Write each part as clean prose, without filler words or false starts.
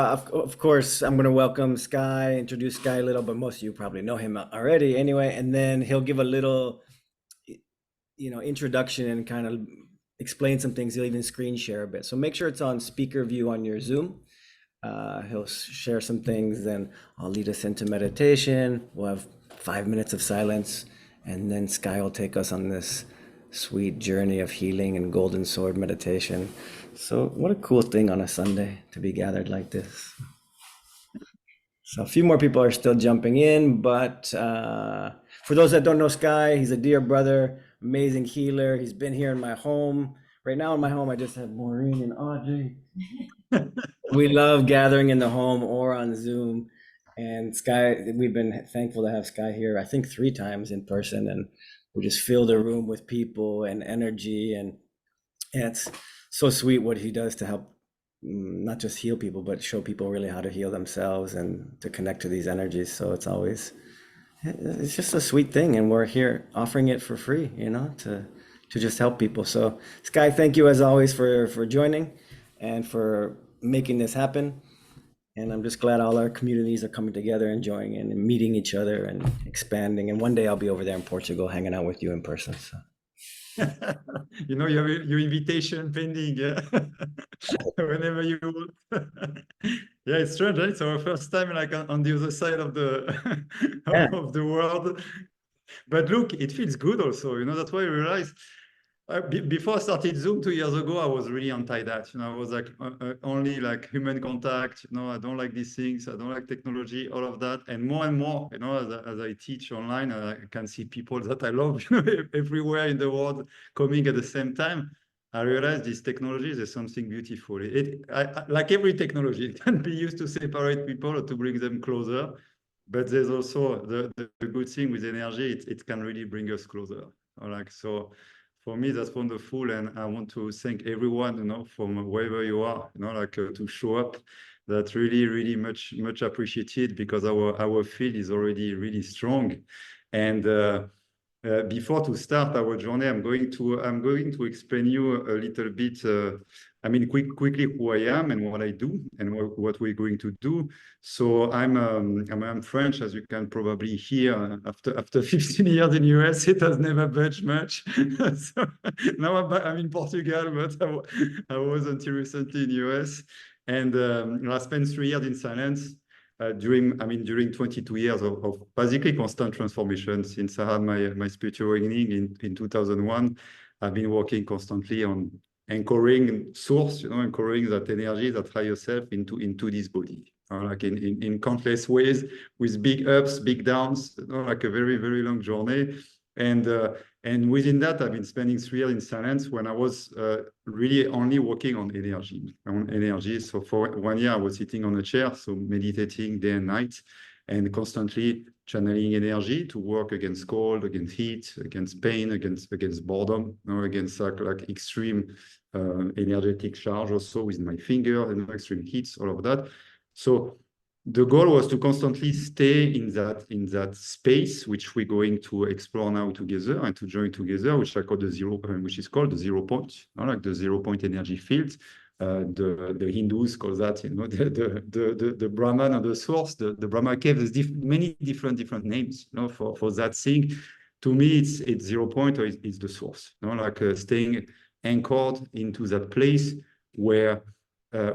Of course, I'm going to welcome Sky, introduce Sky a little, but most of you probably know him already anyway. And then he'll give a little, introduction and kind of explain some things. He'll even screen share a bit. So make sure it's on speaker view on your Zoom. He'll share some things, then I'll lead us into meditation. We'll have 5 minutes of silence, and then Sky will take us on this sweet journey of healing and golden sword meditation. So, what a cool thing on a Sunday to be gathered like this. So, a few more people are still jumping in, but for those that don't know Sky, he's a dear brother, amazing healer. He's been here in my home. Right now, in my home, I just have Maureen and Audrey. We love gathering in the home or on Zoom. And Sky, we've been thankful to have Sky here, I think 3 times in person, and we just fill the room with people and energy. And it's so sweet what he does to help not just heal people, but show people really how to heal themselves and to connect to these energies. So it's just a sweet thing. And we're here offering it for free, to just help people. So Sky, thank you as always for joining and for making this happen. And I'm just glad all our communities are coming together, enjoying and meeting each other and expanding. And one day I'll be over there in Portugal hanging out with you in person. So. You have your invitation pending, yeah? Whenever you want. Yeah, it's strange, right? It's our first time like on the other side of the Yeah. of the world. But look, it feels good also. That's why I realized before I started Zoom 2 years ago, I was really anti that. I was like only like human contact. I don't like these things. I don't like technology, all of that. And more, as I teach online, I can see people that I love everywhere in the world coming at the same time. I realized these technologies is something beautiful. Like every technology, it can be used to separate people or to bring them closer. But there's also the good thing with energy, it can really bring us closer. So for me, that's wonderful. And I want to thank everyone, from wherever you are, to show up. That's really, really much appreciated because our field is already really strong. And before to start our journey, I'm going to explain you a little bit. Quickly who I am and what I do and what we're going to do. So I'm French, as you can probably hear. After 15 years in US, it has never budged much. So now I'm in Portugal, but I was until recently in US, and I spent 3 years in silence. During 22 years of basically constant transformation since I had my spiritual awakening in 2001. I've been working constantly on anchoring source, anchoring that energy, that higher self into this body, like in countless ways, with big ups, big downs, like a very, very long journey. And within that, I've been spending 3 years in silence when I was really only working on energy. So for 1 year, I was sitting on a chair, so meditating day and night, and constantly channeling energy to work against cold, against heat, against pain, against boredom, against like extreme energetic charge also with my finger and extreme heats, all of that. So the goal was to constantly stay in that space, which we're going to explore now together and to join together, which I call which is called the 0 point, like the 0 point energy field. The Hindus call that, the Brahman or the source, the Brahma cave. There's many different names, for that thing. To me, it's 0 point, or it's the source, like staying anchored into that place where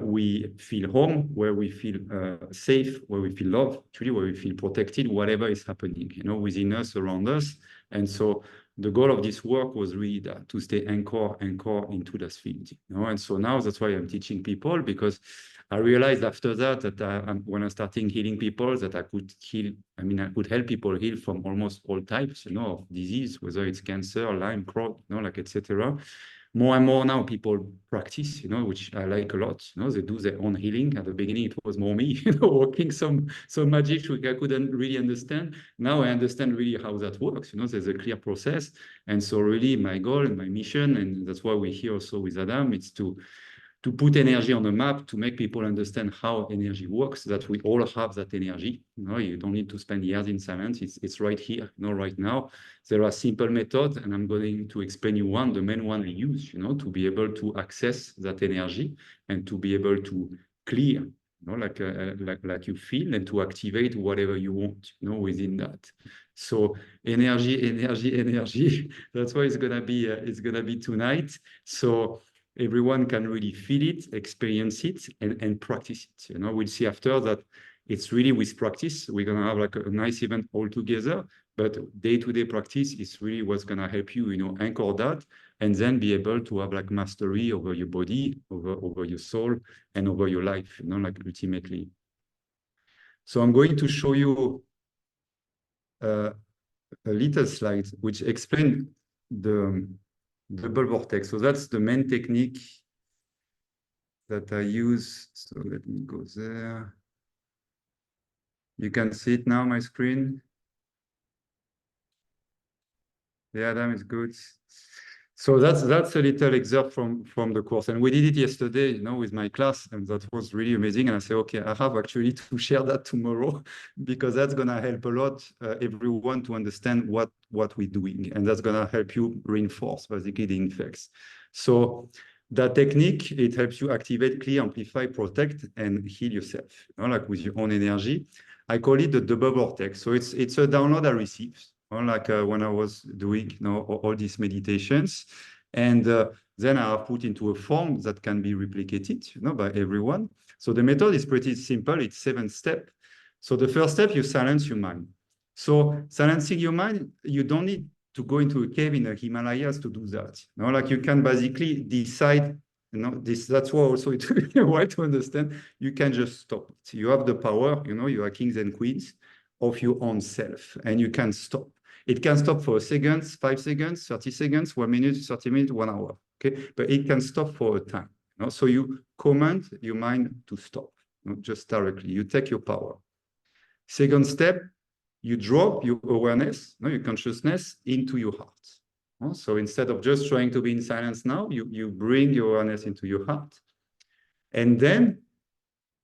we feel home, where we feel safe, where we feel love, actually, where we feel protected, whatever is happening, within us, around us. And so the goal of this work was really that, to stay anchored into that field. And so now that's why I'm teaching people, because I realized after that when I started healing people, that I could help people heal from almost all types, of disease, whether it's cancer, Lyme, Crohn, like etc. More and more now people practice, which I like a lot. They do their own healing. At the beginning, it was more me, working some magic which I couldn't really understand. Now I understand really how that works. There's a clear process. And so really my goal and my mission, and that's why we're here also with Adam, it's to put energy on the map, to make people understand how energy works, that we all have that energy. You don't need to spend years in silence. It's right here, right now. There are simple methods, and I'm going to explain you the main one I use, to be able to access that energy and to be able to clear like you feel, and to activate whatever you want, within that. So energy, energy, energy. That's why it's gonna be tonight. So everyone can really feel it, experience it, and practice it. We'll see after that. It's really with practice. We're gonna have like a nice event all together. But day-to-day practice is really what's gonna help you, anchor that, and then be able to have like mastery over your body, over your soul, and over your life, like ultimately. So I'm going to show you a little slide which explain the double vortex. So that's the main technique that I use. So let me go there. You can see it now, my screen. Yeah, Adam is good. So that's a little excerpt from the course, and we did it yesterday, with my class, and that was really amazing. And I said, okay, I have actually to share that tomorrow because that's gonna help a lot everyone to understand what we're doing, and that's gonna help you reinforce basically the effects. So that technique, it helps you activate, clear, amplify, protect, and heal yourself, like with your own energy. I call it the double vortex. So it's a download I received. Like when I was doing all these meditations, and then I have put into a form that can be replicated by everyone. So the method is pretty simple. It's 7 steps. So the first step, you silence your mind. So silencing your mind, you don't need to go into a cave in the Himalayas to do that. Like you can basically decide, that's why also it's why to understand, you can just stop it. You have the power, you are kings and queens of your own self, and you can stop. It can stop for seconds, 5 seconds, 30 seconds, 1 minute, 30 minutes, 1 hour. Okay, but it can stop for a time. So you command your mind to stop, just directly. You take your power. Second step, you drop your awareness, your consciousness into your heart. So instead of just trying to be in silence now, you bring your awareness into your heart. And then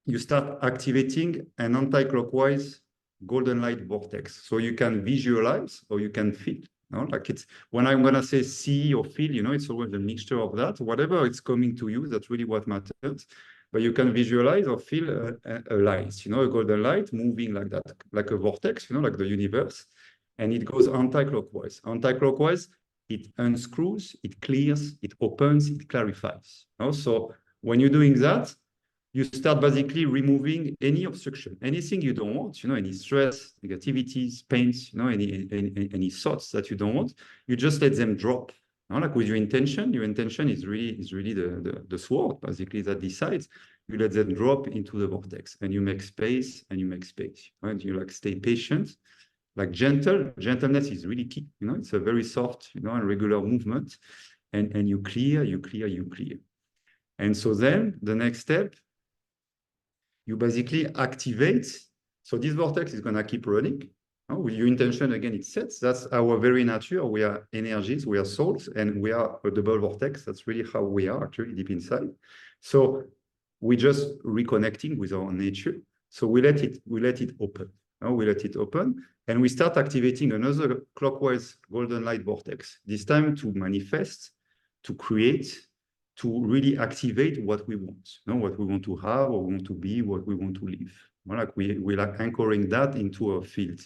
you start activating an anti-clockwise golden light vortex. So you can visualize or you can feel. Like it's when I'm gonna say see or feel, it's always a mixture of that. Whatever it's coming to you, that's really what matters. But you can visualize or feel a light, a golden light moving like that, like a vortex, like the universe. And it goes anti-clockwise. Anti-clockwise, it unscrews, it clears, it opens, it clarifies. So when you're doing that, you start basically removing any obstruction, anything you don't want, any stress, negativities, pains, any thoughts that you don't want, you just let them drop. Like with your intention is really the sword, basically, that decides. You let them drop into the vortex, and you make space, and you like stay patient, like gentleness is really key. It's a very soft, and regular movement, and you clear. And so then the next step, you basically activate. So this vortex is going to keep running. With your intention, again, it sets. That's our very nature. We are energies, we are souls, and we are a double vortex. That's really how we are actually deep inside. So we're just reconnecting with our nature. So we let it open. We let it open, and we start activating another clockwise golden light vortex. This time to manifest, to create, to really activate what we want, what we want to have, what we want to be, what we want to live. Like we like anchoring that into our field.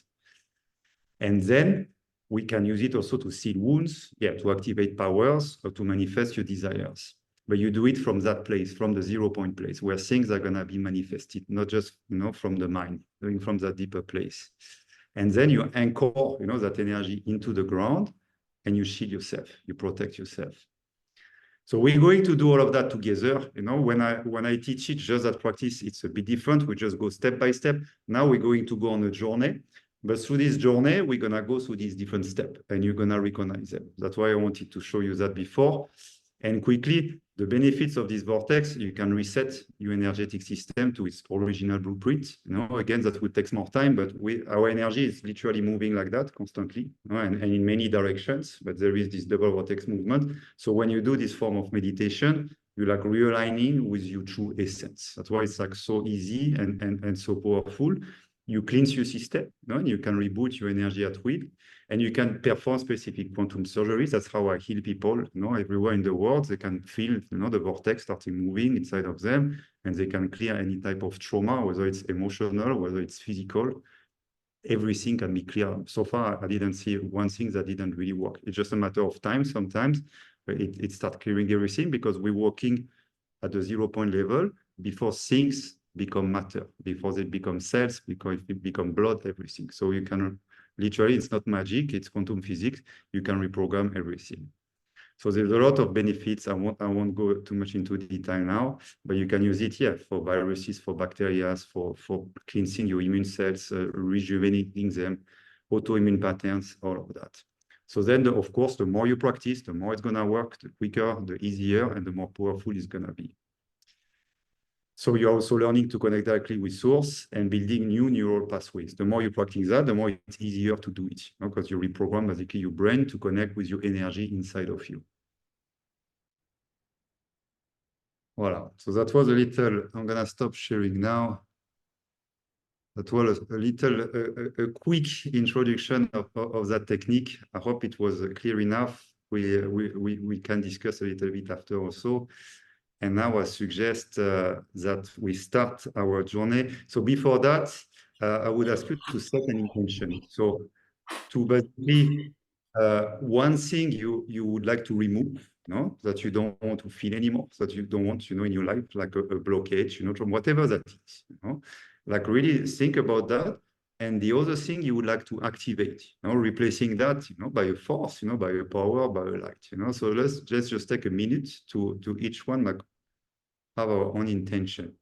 And then we can use it also to seal wounds, to activate powers, or to manifest your desires. But you do it from that place, from the 0 point place, where things are going to be manifested, not just from the mind, doing from that deeper place. And then you anchor that energy into the ground, and you shield yourself, you protect yourself. So we're going to do all of that together. When I teach it, just that practice, it's a bit different. We just go step by step. Now we're going to go on a journey. But through this journey, we're going to go through these different steps, and you're going to recognize them. That's why I wanted to show you that before. And quickly, the benefits of this vortex, you can reset your energetic system to its original blueprint. Again, that would take more time, but our energy is literally moving like that constantly, and in many directions. But there is this double vortex movement. So when you do this form of meditation, you're like realigning with your true essence. That's why it's like so easy and so powerful. You cleanse your system, and you can reboot your energy at will, and you can perform specific quantum surgeries. That's how I heal people, everywhere in the world. They can feel, the vortex starting moving inside of them, and they can clear any type of trauma, whether it's emotional, whether it's physical. Everything can be clear. So far, I didn't see one thing that didn't really work. It's just a matter of time sometimes, but it starts clearing everything because we're working at the 0 point level before things become matter, before they become cells, because it become blood, everything. So you can literally, it's not magic, it's quantum physics. You can reprogram everything. So there's a lot of benefits. I won't go too much into detail now, but you can use it here for viruses, for bacteria, for cleansing your immune cells, rejuvenating them, autoimmune patterns, all of that. So then, of course, the more you practice, the more it's going to work, the quicker, the easier, and the more powerful it's going to be. So you're also learning to connect directly with source and building new neural pathways. The more you practice that, the more it's easier to do it, because you reprogram basically your brain to connect with your energy inside of you. Voilà. So that was a little, I'm going to stop sharing now. That was a little, a quick introduction of that technique. I hope it was clear enough. We can discuss a little bit after also. And now I suggest that we start our journey. So before that, I would ask you to set an intention. So to basically one thing you would like to remove, no, that you don't want to feel anymore, that you don't want, in your life, like a blockage, from whatever that is, like really think about that. And the other thing you would like to activate, replacing that, by a force, by a power, by a light, So let's just take a minute to each one, like have our own intention.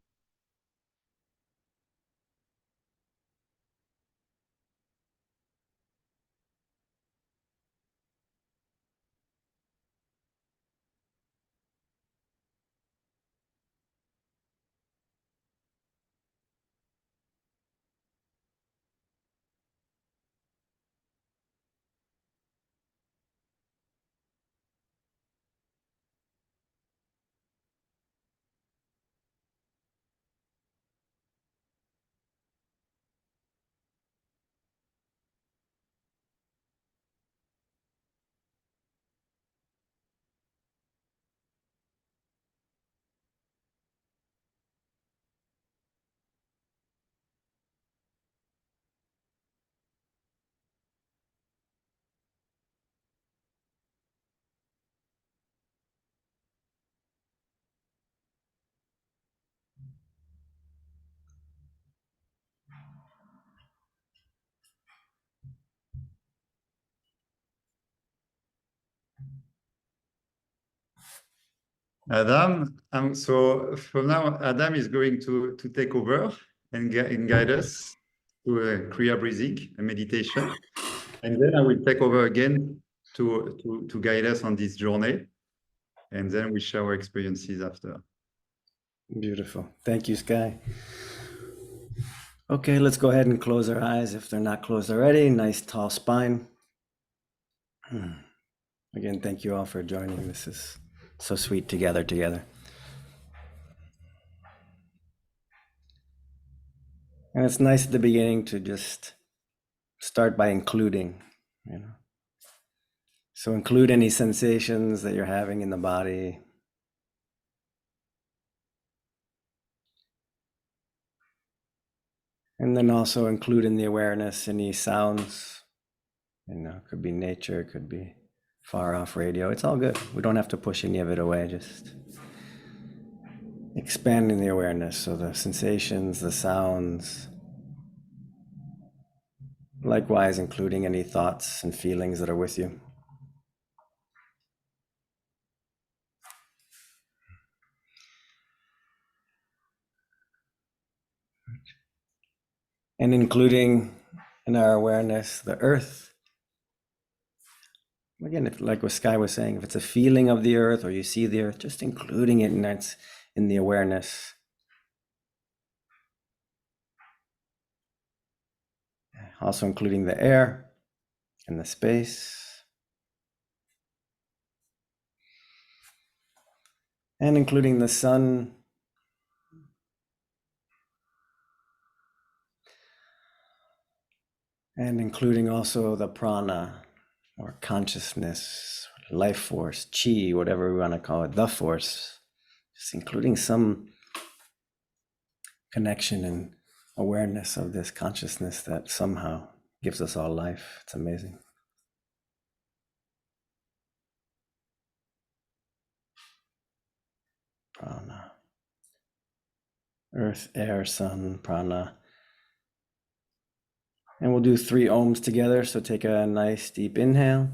Adam, so from now, Adam is going to take over and guide us to a Kriya breathing, a meditation. And then I will take over again to guide us on this journey. And then we share our experiences after. Beautiful. Thank you, Skai. Okay, let's go ahead and close our eyes if they're not closed already. Nice tall spine. Again, thank you all for joining. This is so sweet together. And it's nice at the beginning to just start by including, So include any sensations that you're having in the body. And then also include in the awareness any sounds. It could be nature, it could be far off radio. It's all good. We don't have to push any of it away. Just expanding the awareness. So the sensations, the sounds. Likewise, including any thoughts and feelings that are with you. And including in our awareness the earth. Again, if, like what Skai was saying, if it's a feeling of the earth or you see the earth, just including it in the awareness. Also including the air and the space. And including the sun. And including also the prana or consciousness, life force, chi, whatever we want to call it, the force. Just including some connection and awareness of this consciousness that somehow gives us all life. It's amazing. Prana. Earth, air, sun, prana. And we'll do 3 ohms together. So take a nice deep inhale.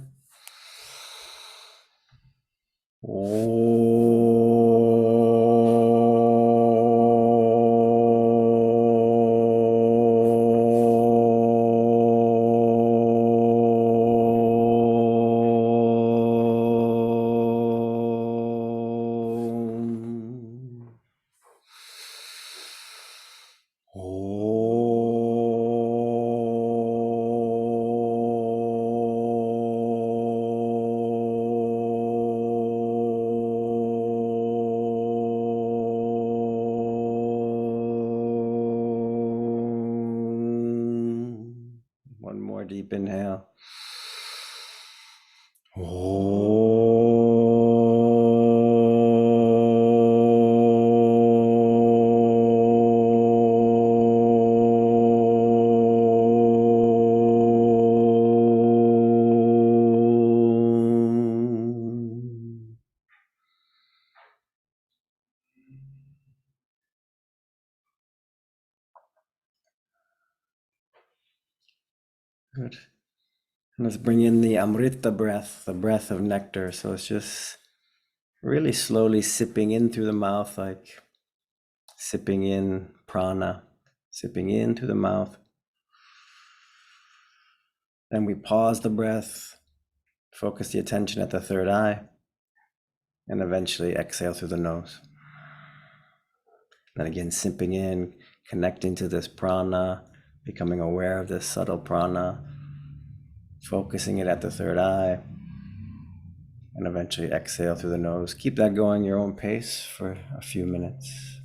One more deep inhale. Good. And let's bring in the Amrita breath, the breath of nectar. So it's just really slowly sipping in through the mouth, like sipping in prana, sipping into the mouth. Then we pause the breath, focus the attention at the third eye, and eventually exhale through the nose. Then again, sipping in, connecting to this prana, becoming aware of this subtle prana, focusing it at the third eye, and eventually exhale through the nose. Keep that going your own pace for a few minutes.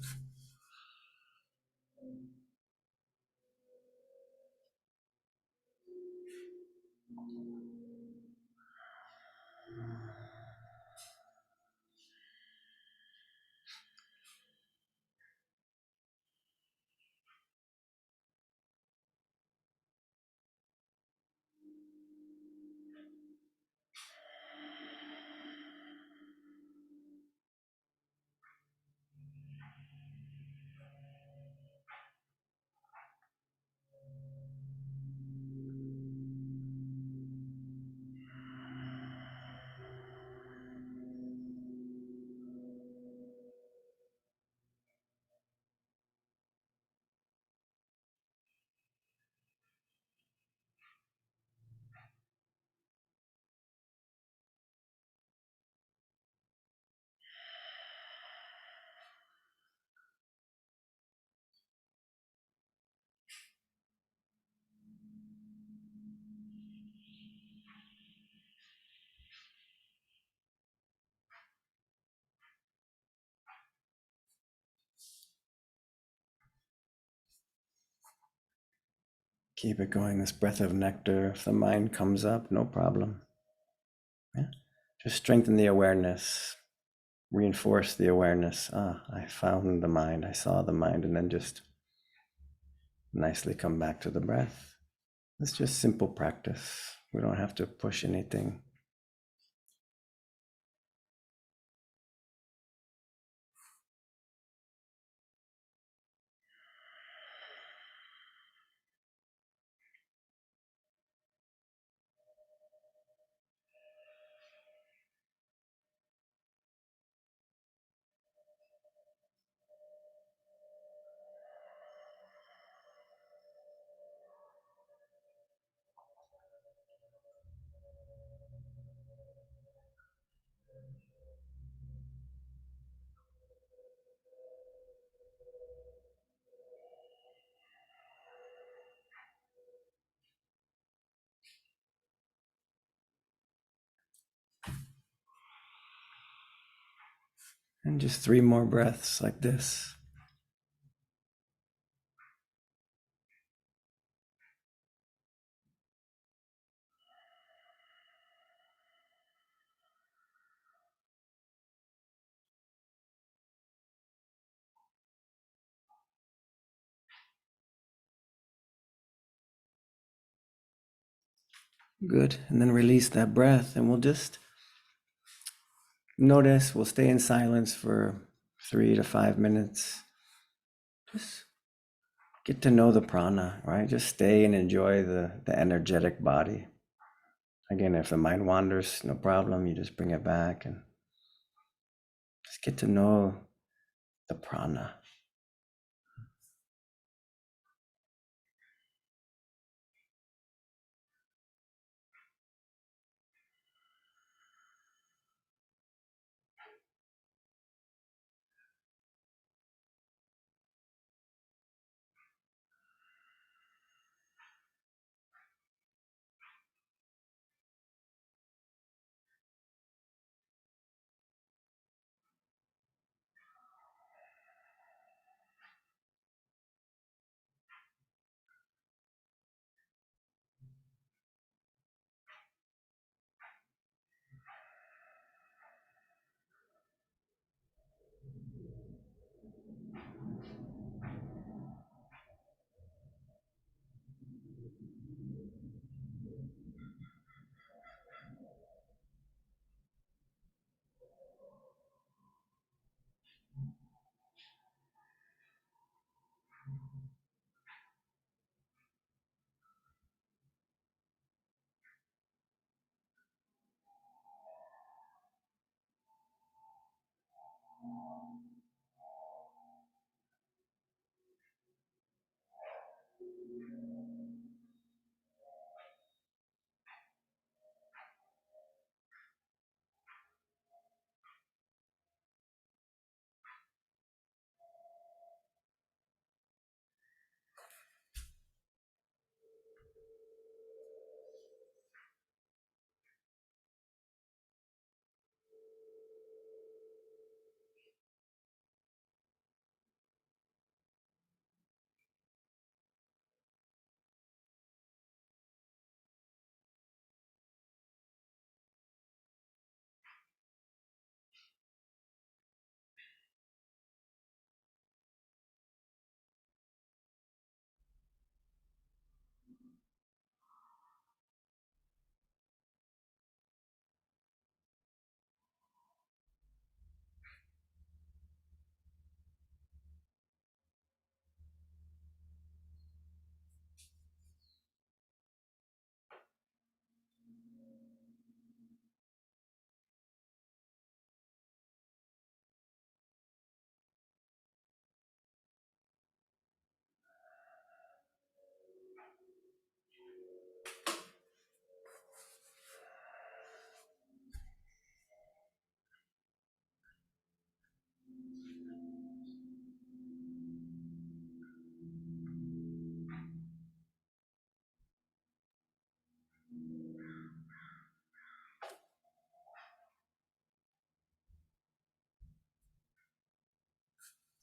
Keep it going, this breath of nectar. If the mind comes up, no problem. Yeah? Just strengthen the awareness, reinforce the awareness. I found the mind, I saw the mind, and then just nicely come back to the breath. It's just simple practice. We don't have to push anything. And just 3 more breaths like this. Good. And then release that breath, and we'll just notice, we'll stay in silence for 3 to 5 minutes. Just get to know the prana, right? Just stay and enjoy the energetic body. Again, if the mind wanders, no problem. You just bring it back and just get to know the prana.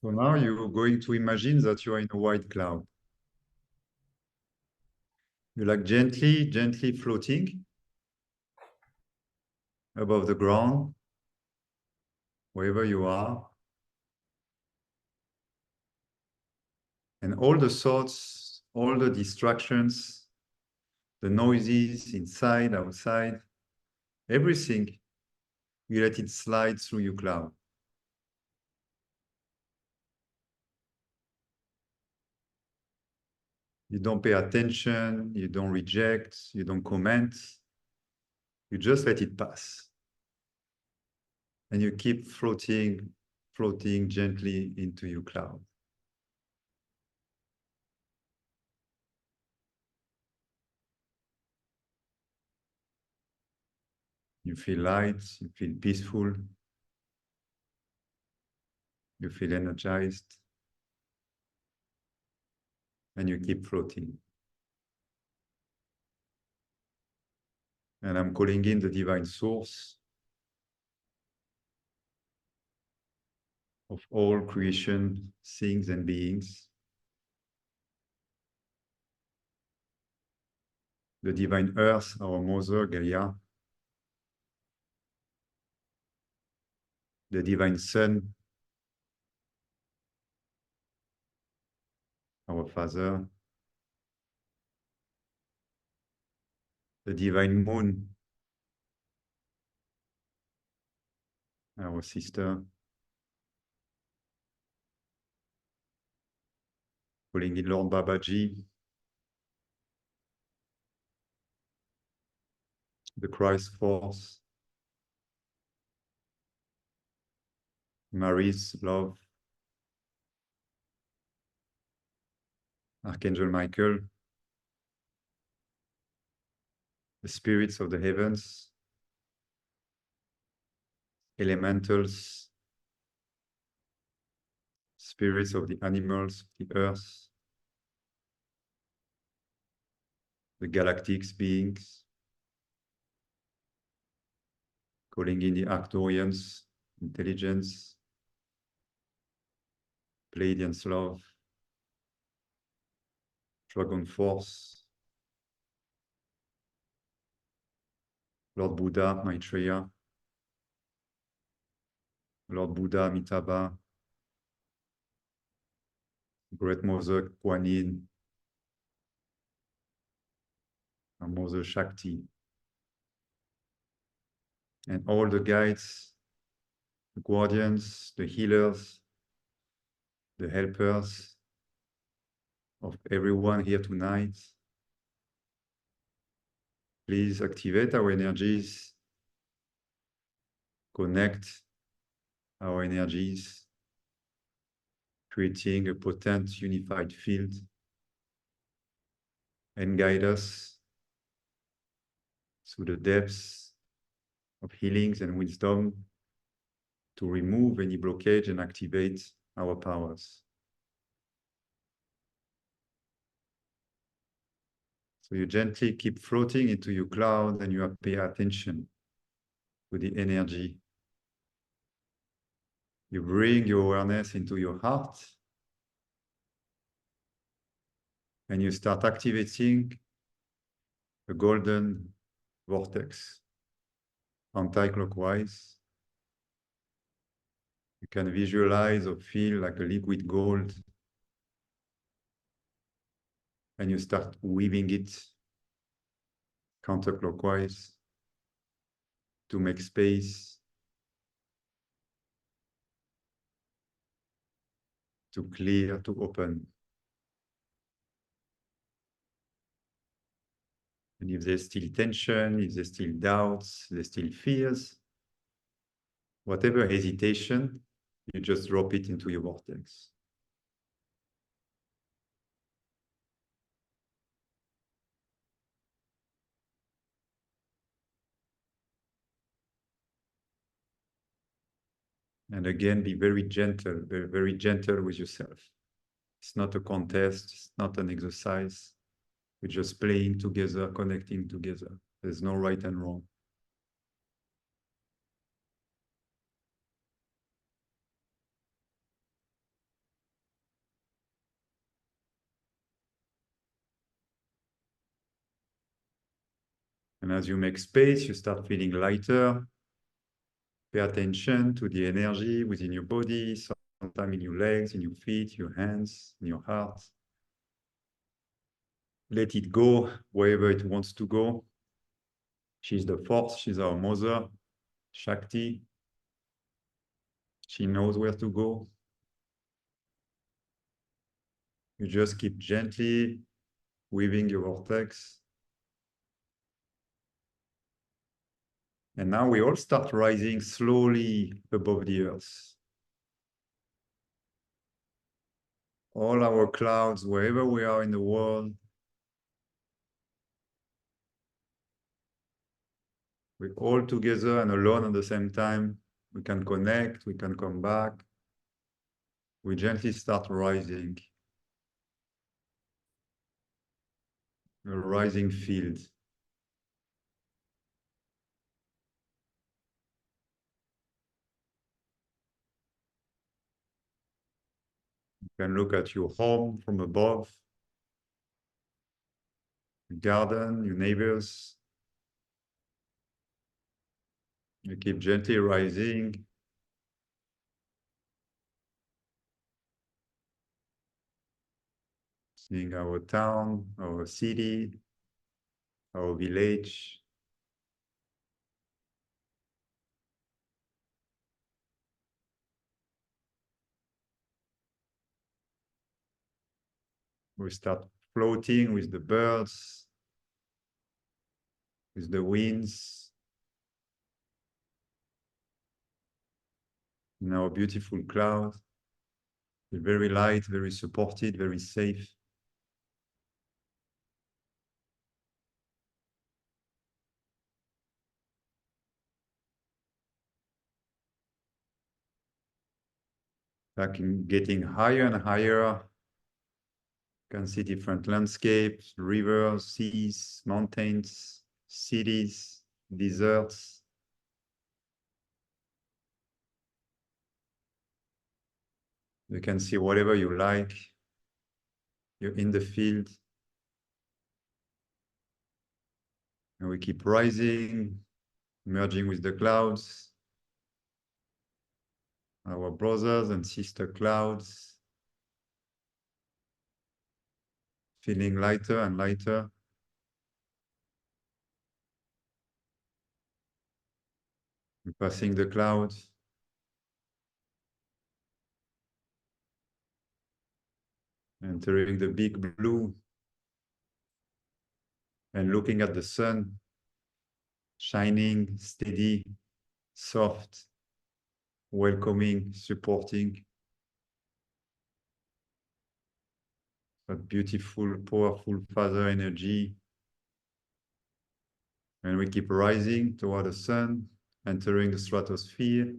So now you're going to imagine that you are in a white cloud. You're like gently floating above the ground, wherever you are. And all the thoughts, all the distractions, the noises inside, outside, everything, you let it slide through your cloud. You don't pay attention, you don't reject, you don't comment. You just let it pass. And you keep floating gently into your cloud. You feel light, you feel peaceful, you feel energized, and you keep floating. And I'm calling in the divine source of all creation, things and beings. The divine earth, our mother, Gaia. The divine sun, our father. the divine moon, our sister, calling in Lord Babaji, the Christ force, Mary's love, Archangel Michael, the spirits of the heavens, elementals, spirits of the animals, the earth, the galactic beings, calling in the Arcturians, intelligence, Pleiadians love, Dragon force, Lord Buddha, Maitreya, Lord Buddha, Amitabha, Great Mother Kuan Yin, and Mother Shakti, and all the guides, the guardians, the healers, the helpers of everyone here tonight. Please activate our energies, connect our energies, creating a potent unified field, and guide us through the depths of healings and wisdom to remove any blockage and activate our powers. So you gently keep floating into your cloud and you pay attention to the energy. You bring your awareness into your heart and you start activating the golden vortex anti-clockwise. You can visualize or feel like a liquid gold and you start weaving it counterclockwise to make space, to clear, to open. And if there's still tension, if there's still doubts, there's still fears, whatever hesitation, you just drop it into your vortex. And again, be very gentle, very, very gentle with yourself. It's not a contest, it's not an exercise. We're just playing together, connecting together. There's no right and wrong. And as you make space, you start feeling lighter. Pay attention to the energy within your body, sometimes in your legs, in your feet, your hands, in your heart. Let it go wherever it wants to go. She's the force, she's our mother, Shakti. She knows where to go. You just keep gently weaving your vortex. And now we all start rising slowly above the earth. All our clouds, wherever we are in the world, we're all together and alone at the same time. We can connect, we can come back. We gently start rising. A rising field. You can look at your home from above, your garden, your neighbors. You keep gently rising. Seeing our town, our city, our village. We start floating with the birds, with the winds, in our beautiful cloud. Very light, very supported, very safe. Like getting higher and higher. You can see different landscapes, rivers, seas, mountains, cities, deserts. You can see whatever you like. You're in the field. And we keep rising, merging with the clouds. Our brothers and sister clouds. Feeling lighter and lighter. We're passing the clouds. Entering the big blue. And looking at the sun. Shining, steady, soft, welcoming, supporting. That beautiful, powerful father energy. And we keep rising toward the sun, entering the stratosphere.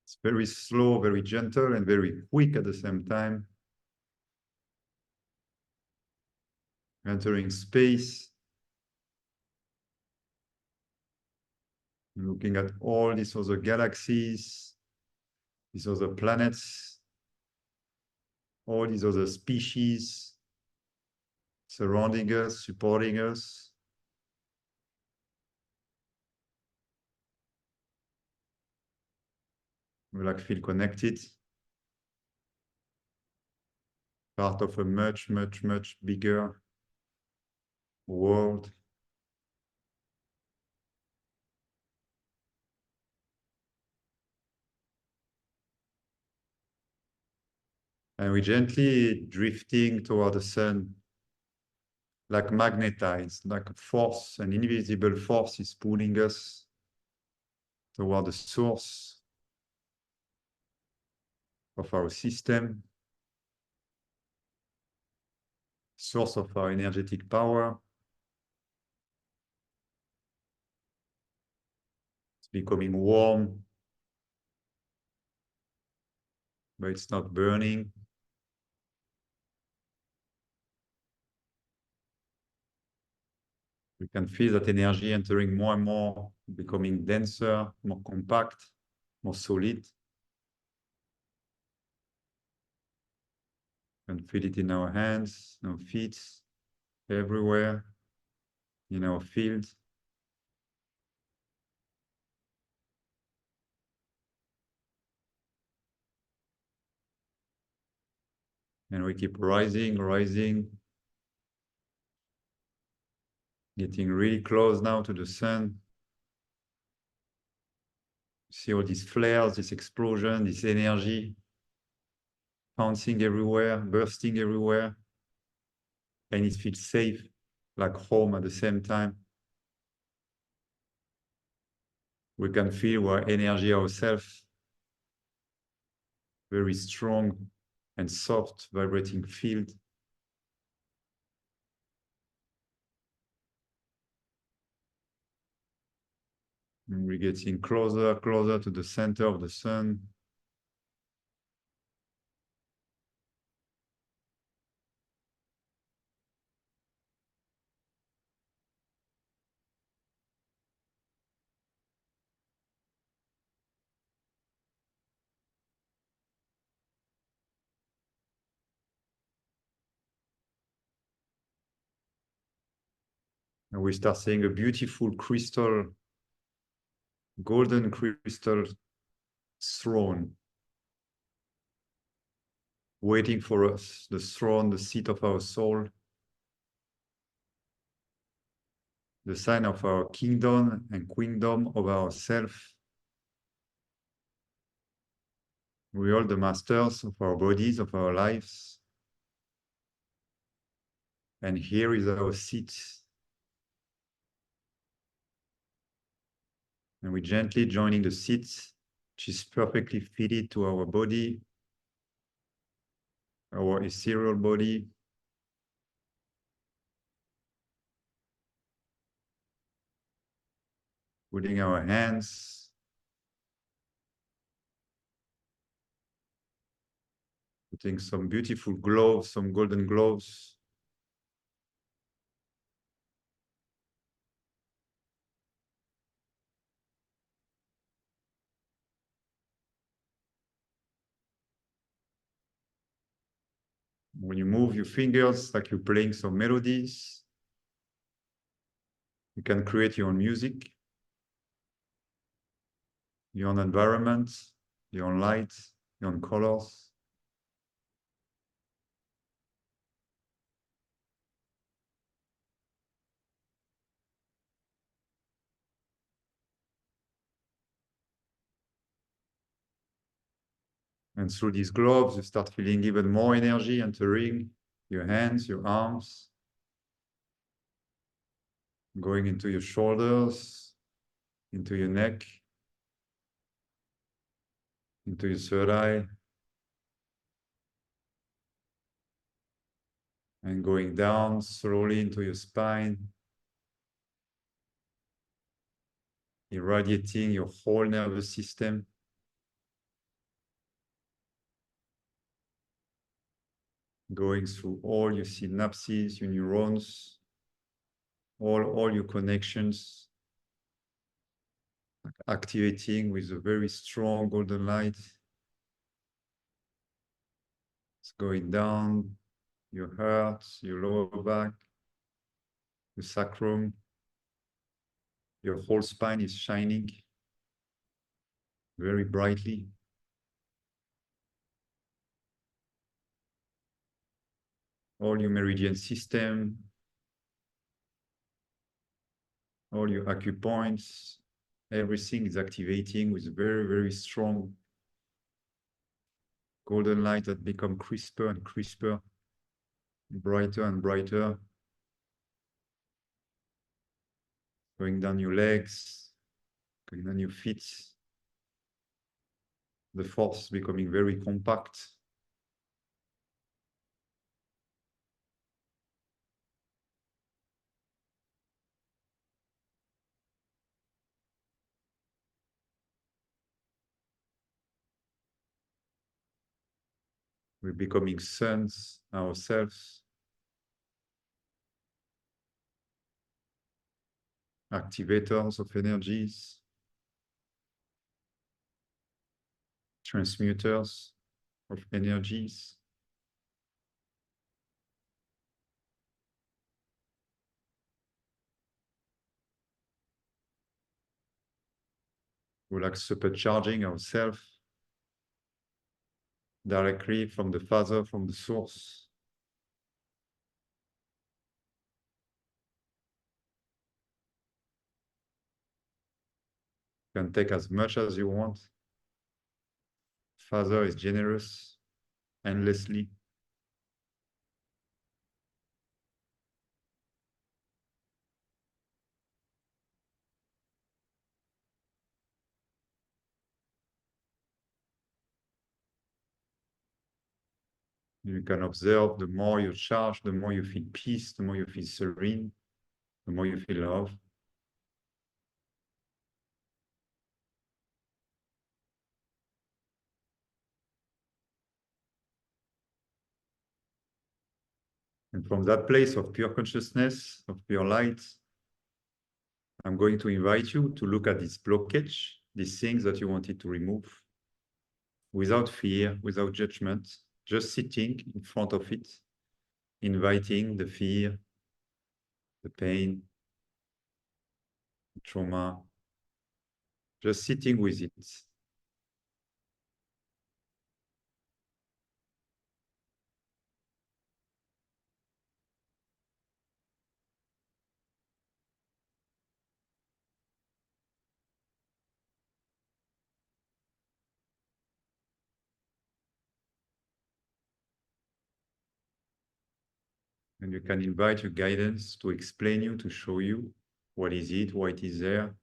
It's very slow, very gentle, and very quick at the same time. Entering space. Looking at all these other galaxies, these other planets, all these other species surrounding us, supporting us. We like feel connected. Part of a much, much, much bigger world. And we gently drifting toward the sun, like magnetized, like a force, an invisible force is pulling us toward the source of our system, source of our energetic power. It's becoming warm, but it's not burning. We can feel that energy entering more and more, becoming denser, more compact, more solid. And feel it in our hands, our feet, everywhere in our field. And we keep rising, rising, getting really close now to the sun. See all these flares, this explosion, this energy bouncing everywhere, bursting everywhere. And it feels safe, like home at the same time. We can feel our energy ourselves, very strong and soft, vibrating field. And we're getting closer, closer to the center of the sun. And we start seeing a beautiful crystal golden crystal throne waiting for us, the throne, the seat of our soul, the sign of our kingdom and queendom of ourself. We are the masters of our bodies, of our lives. And here is our seat. And we gently joining the seat, which is perfectly fitted to our body, our ethereal body. Putting our hands, putting some beautiful gloves, some golden gloves. When you move your fingers, like you're playing some melodies, you can create your own music, your own environment, your own light, your own colors. And through these gloves, you start feeling even more energy entering your hands, your arms, going into your shoulders, into your neck, into your third eye, and going down slowly into your spine, irradiating your whole nervous system. Going through all your synapses, your neurons, all your connections, activating with a very strong golden light. It's going down your heart, your lower back, your sacrum. Your whole spine is shining very brightly. All your meridian system, all your acupoints, everything is activating with very, very strong golden light that become crisper and crisper, brighter and brighter. Going down your legs, going down your feet. The force becoming very compact. We're becoming suns ourselves. Activators of energies. Transmuters of energies. We're like supercharging ourselves directly from the Father, from the source. You can take as much as you want. Father is generous, endlessly. You can observe the more you charge, the more you feel peace, the more you feel serene, the more you feel love. And from that place of pure consciousness, of pure light, I'm going to invite you to look at this blockage, these things that you wanted to remove, without fear, without judgment, just sitting in front of it, inviting the fear, the pain, the trauma, just sitting with it. And you can invite your guidance to explain you, to show you what is it, why it is there,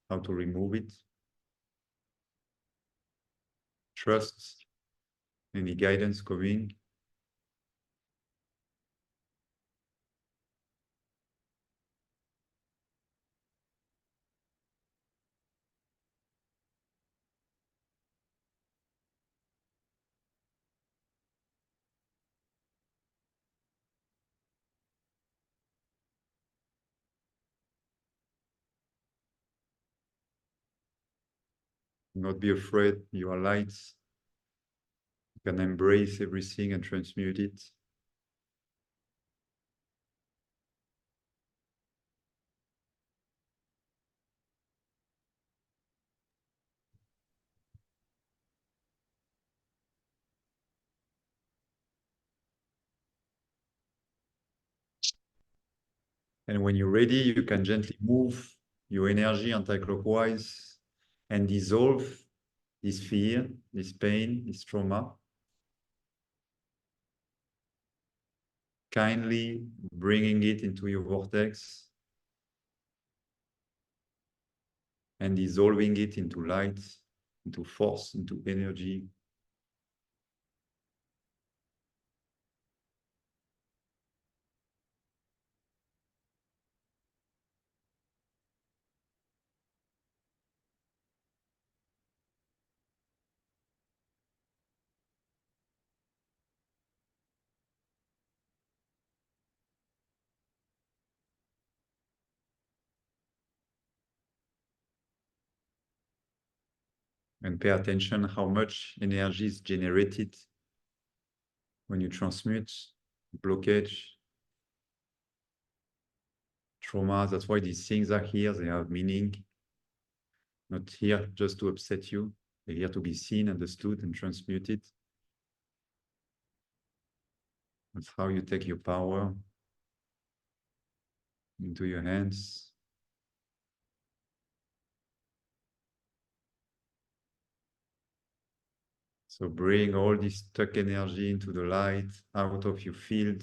how to remove it. Trust any guidance coming. Not be afraid, you are light. You can embrace everything and transmute it. And when you're ready, you can gently move your energy anti-clockwise and dissolve this fear, this pain, this trauma. Kindly bringing it into your vortex and dissolving it into light, into force, into energy. And pay attention how much energy is generated when you transmute blockage, trauma. That's why these things are here. They have meaning, not here just to upset you. They're here to be seen, understood, and transmuted. That's how you take your power into your hands. So bring all this stuck energy into the light, out of your field.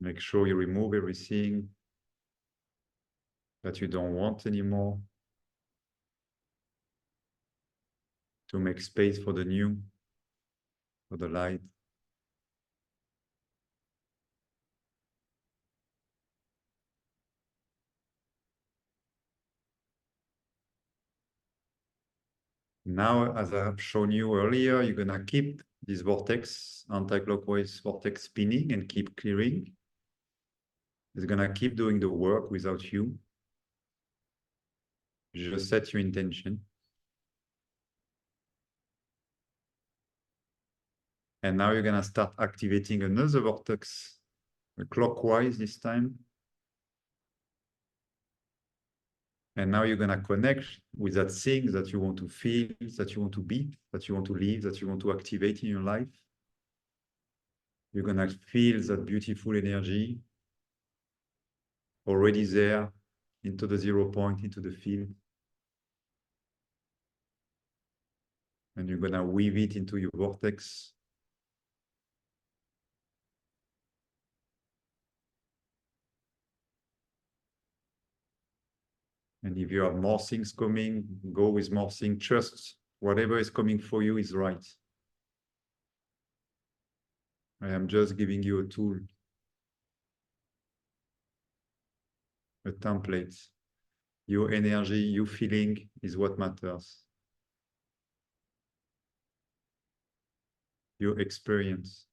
Make sure you remove everything that you don't want anymore to make space for the new, for the light. Now, as I have shown you earlier, you're gonna keep this vortex, anti-clockwise vortex spinning and keep clearing. It's gonna keep doing the work without you. Just set your intention. And now you're gonna start activating another vortex, clockwise this time. And now you're gonna connect with that thing that you want to feel, that you want to be, that you want to live, that you want to activate in your life. You're gonna feel that beautiful energy already there into the 0 point, into the field. And you're gonna weave it into your vortex. And if you have more things coming, go with more things. Trust whatever is coming for you is right. I am just giving you a tool, a template. Your energy, your feeling is what matters. Your experience.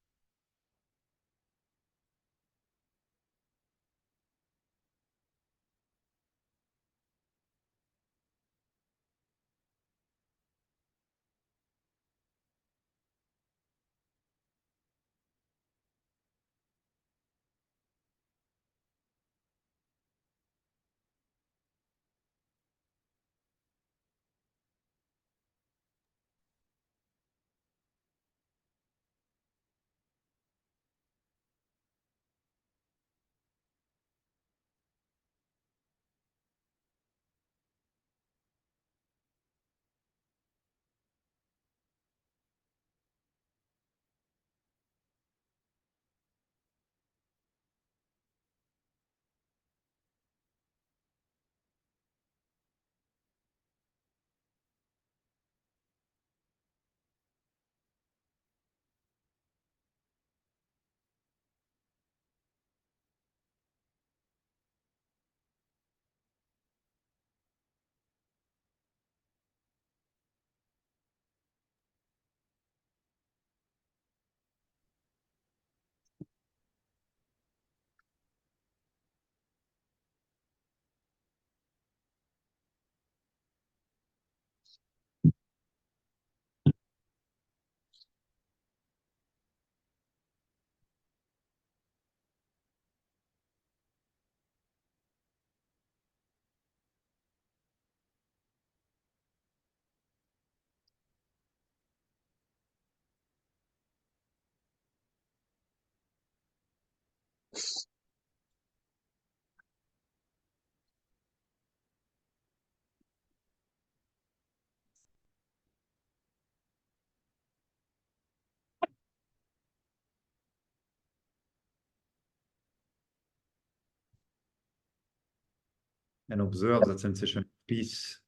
and observe that sensation of peace,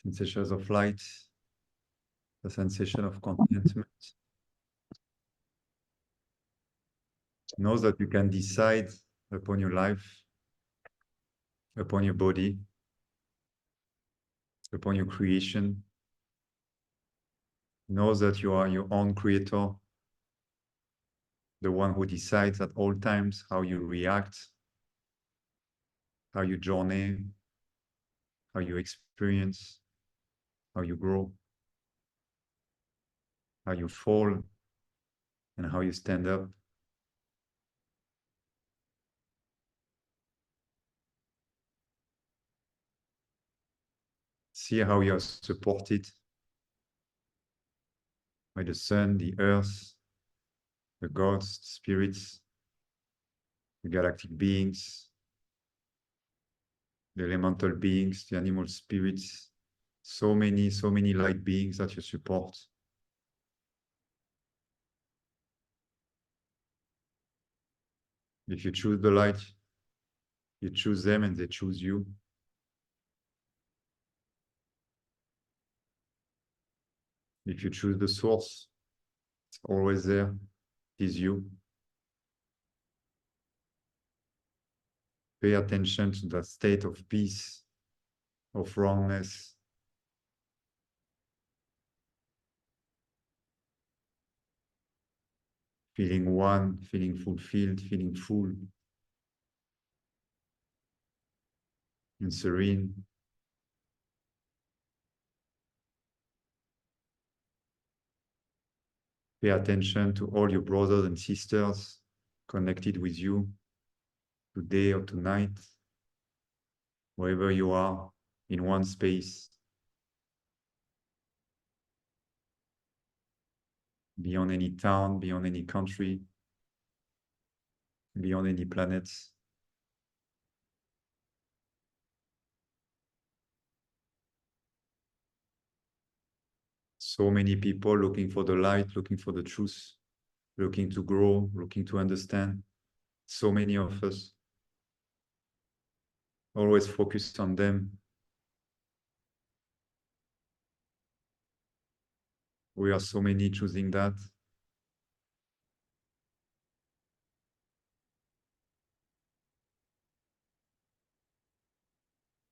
sensations of light, the sensation of contentment. Know that you can decide upon your life, upon your body, upon your creation. Know that you are your own creator, the one who decides at all times how you react, how you journey, how you experience, how you grow, how you fall, and how you stand up. See how you are supported by the sun, the earth, the gods, the spirits, the galactic beings, the elemental beings, the animal spirits, so many light beings that you support. If you choose the light, you choose them and they choose you. If you choose the source, it's always there, it is you. Pay attention to that state of peace, of wrongness. Feeling one, feeling fulfilled, feeling full and serene. Pay attention to all your brothers and sisters connected with you today or tonight, wherever you are in one space, beyond any town, beyond any country, beyond any planets. So many people looking for the light, looking for the truth, looking to grow, looking to understand. So many of us always focused on them. We are so many choosing that.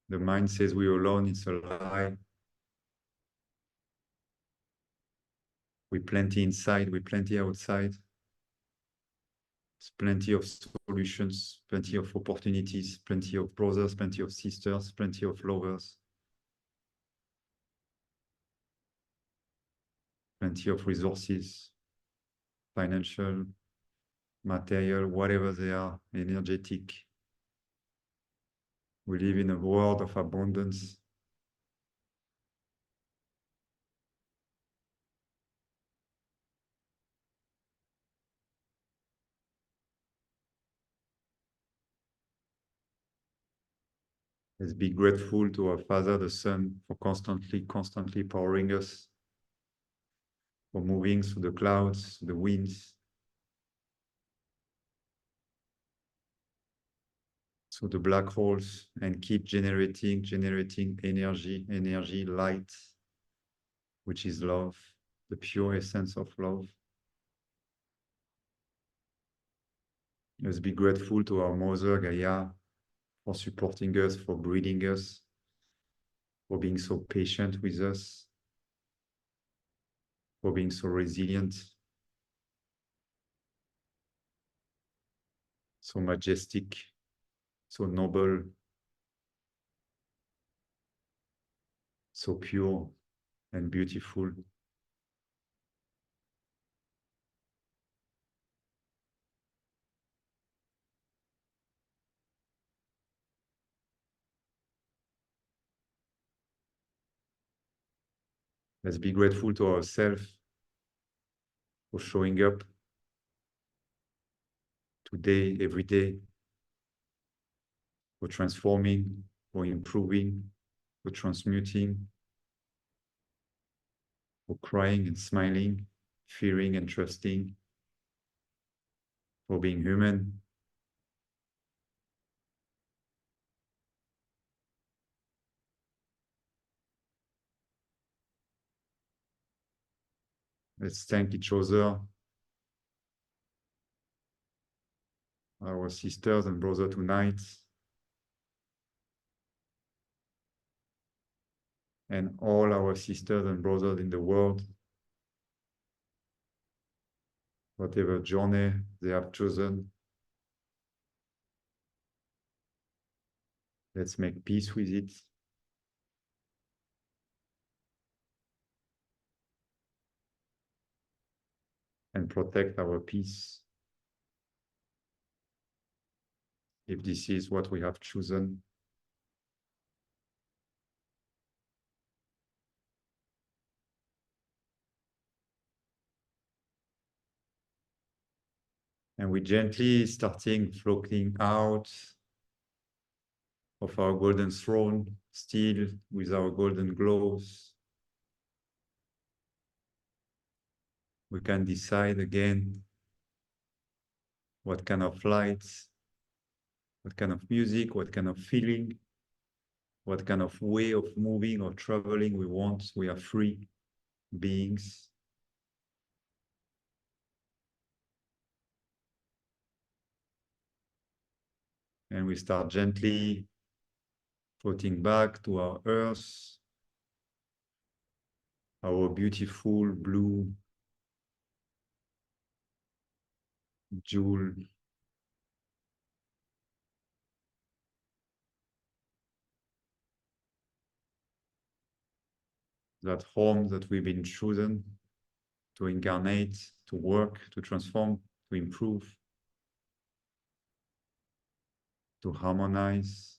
The mind says we're alone, it's a lie. We're plenty inside, we're plenty outside. There's plenty of solutions, plenty of opportunities, plenty of brothers, plenty of sisters, plenty of lovers, plenty of resources, financial, material, whatever they are, energetic. We live in a world of abundance. Let's be grateful to our Father, the Sun, for constantly powering us, for moving through the clouds, the winds, through the black holes, and keep generating energy, light, which is love, the pure essence of love. Let's be grateful to our Mother Gaia for supporting us, for breeding us, for being so patient with us, for being so resilient, so majestic, so noble, so pure and beautiful. Let's be grateful to ourselves for showing up today, every day, for transforming, for improving, for transmuting, for crying and smiling, fearing and trusting, for being human, Let's thank each other, our sisters and brothers tonight, and all our sisters and brothers in the world, whatever journey they have chosen. Let's make peace with it. And protect our peace, if this is what we have chosen. And we gently starting floating out of our golden throne, still with our golden glows. We can decide again what kind of lights, what kind of music, what kind of feeling, what kind of way of moving or traveling we want. We are free beings. And we start gently floating back to our earth, our beautiful blue jewel that home that we've been chosen to incarnate, to work, to transform, to improve, to harmonize.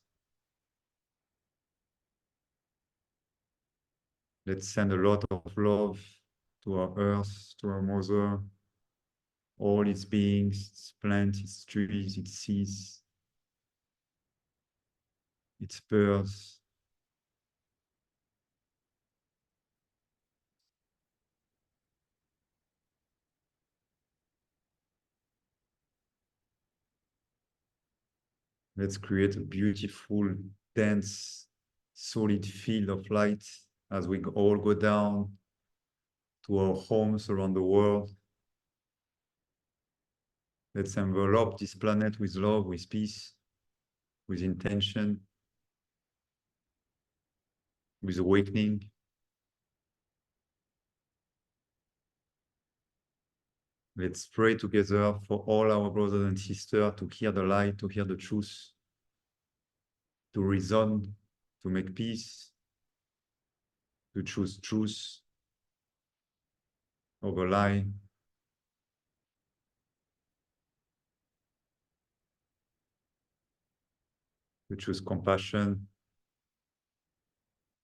Let's send a lot of love to our earth, to our mother, all its beings, its plants, its trees, its seas, its birds. Let's create a beautiful, dense, solid field of light as we all go down to our homes around the world. Let's envelop this planet with love, with peace, with intention, with awakening. Let's pray together for all our brothers and sisters to hear the light, to hear the truth, to reason, to make peace, to choose truth over lie, to choose compassion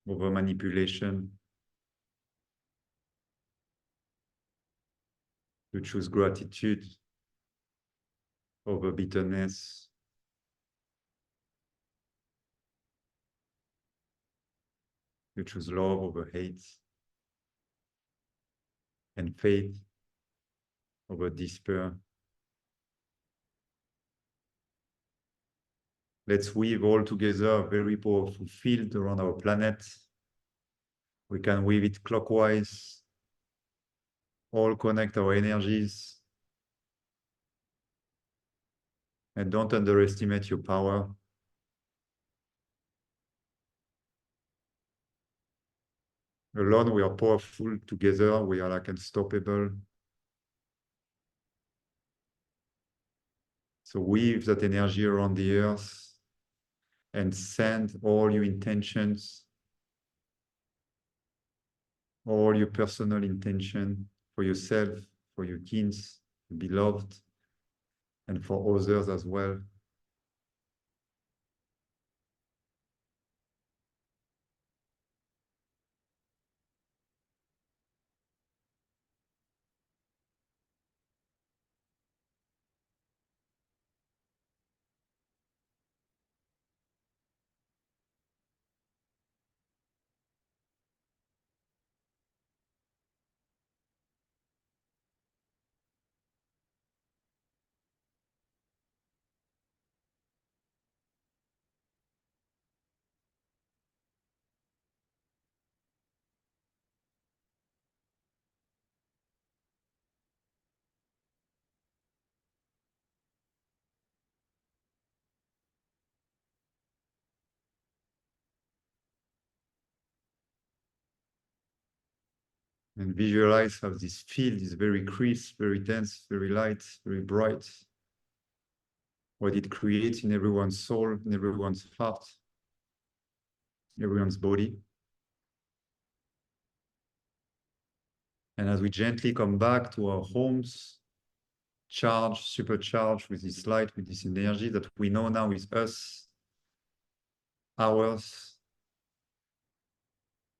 over manipulation, to choose gratitude over bitterness, to choose love over hate, and faith over despair. Let's weave all together a very powerful field around our planet. We can weave it clockwise, all connect our energies, and don't underestimate your power. Alone, we are powerful. Together, we are like unstoppable. So weave that energy around the earth and send all your intentions, all your personal intention for yourself, for your kids, beloved, and for others as well. And visualize how this field is very crisp, very dense, very light, very bright. What it creates in everyone's soul, in everyone's heart, everyone's body. And as we gently come back to our homes, charged, supercharged with this light, with this energy that we know now is us, ours,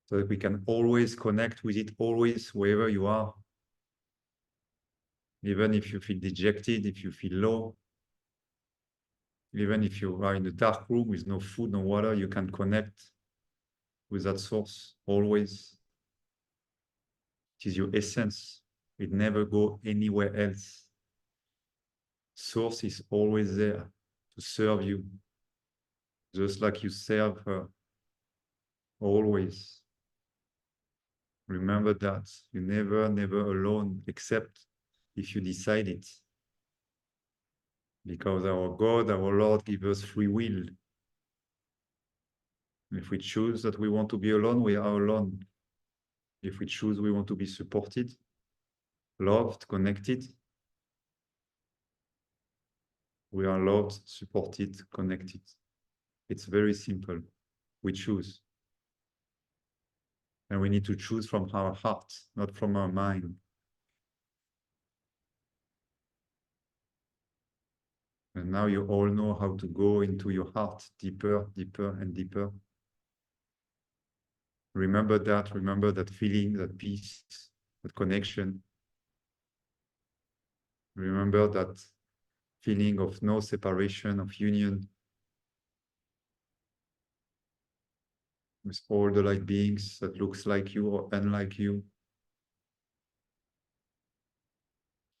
so that we can always connect with it, always, wherever you are. Even if you feel dejected, if you feel low, even if you are in a dark room with no food, no water, you can connect with that source always. It is your essence. It never go anywhere else. Source is always there to serve you, just like you serve her always. Remember that you're never alone, except if you decide it. Because our God, our Lord, gives us free will. If we choose that we want to be alone, we are alone. If we choose we want to be supported, loved, connected, we are loved, supported, connected. It's very simple. We choose. And we need to choose from our heart, not from our mind. And now you all know how to go into your heart deeper, deeper, and deeper. Remember that feeling, that peace, that connection. Remember that feeling of no separation, of union with all the light beings that looks like you or unlike you.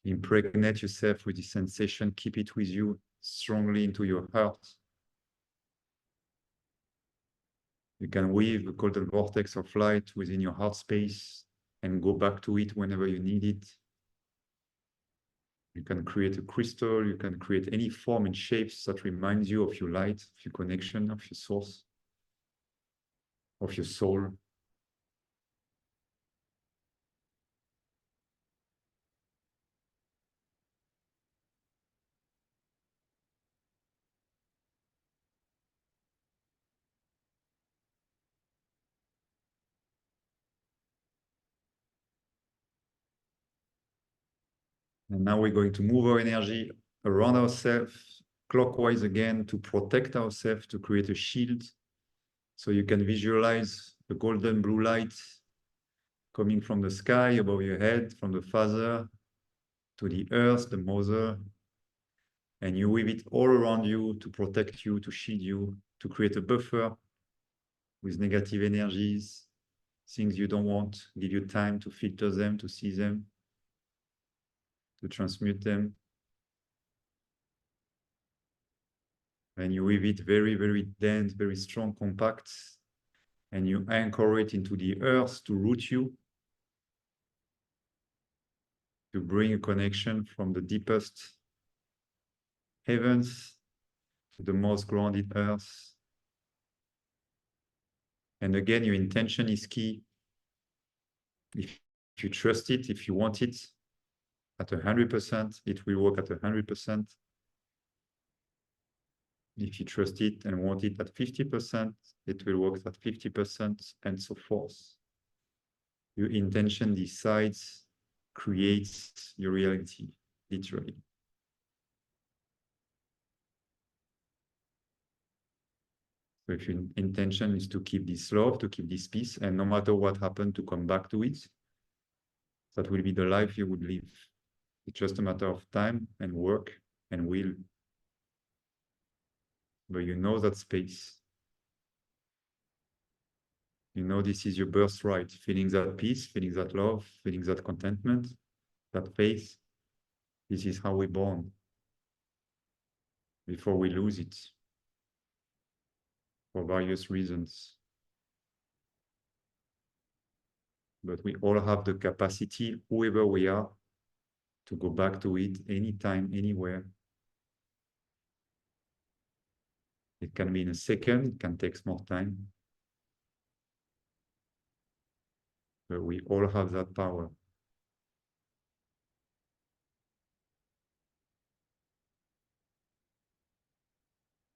Impregnate yourself with this sensation, keep it with you strongly into your heart. You can weave a golden vortex of light within your heart space and go back to it whenever you need it. You can create a crystal, you can create any form and shapes that reminds you of your light, of your connection, of your source, of your soul. And now we're going to move our energy around ourselves, clockwise again, to protect ourselves, to create a shield. So you can visualize the golden blue light coming from the sky above your head, from the Father to the earth, the Mother, and you weave it all around you to protect you, to shield you, to create a buffer with negative energies, things you don't want, give you time to filter them, to see them, to transmute them. And you weave it very, very dense, very strong, compact, and you anchor it into the earth to root you, to bring a connection from the deepest heavens to the most grounded earth. And again, your intention is key. If you trust it, if you want it at 100%, it will work at 100%. If you trust it and want it at 50%, it will work at 50%, and so forth. Your intention decides, creates your reality, literally. So if your intention is to keep this love, to keep this peace, and no matter what happened, to come back to it, that will be the life you would live. It's just a matter of time and work and will. But you know that space. You know this is your birthright, feeling that peace, feeling that love, feeling that contentment, that faith. This is how we're born. Before we lose it. For various reasons. But we all have the capacity, whoever we are, to go back to it anytime, anywhere. It can be in a second, it can take more time. But we all have that power.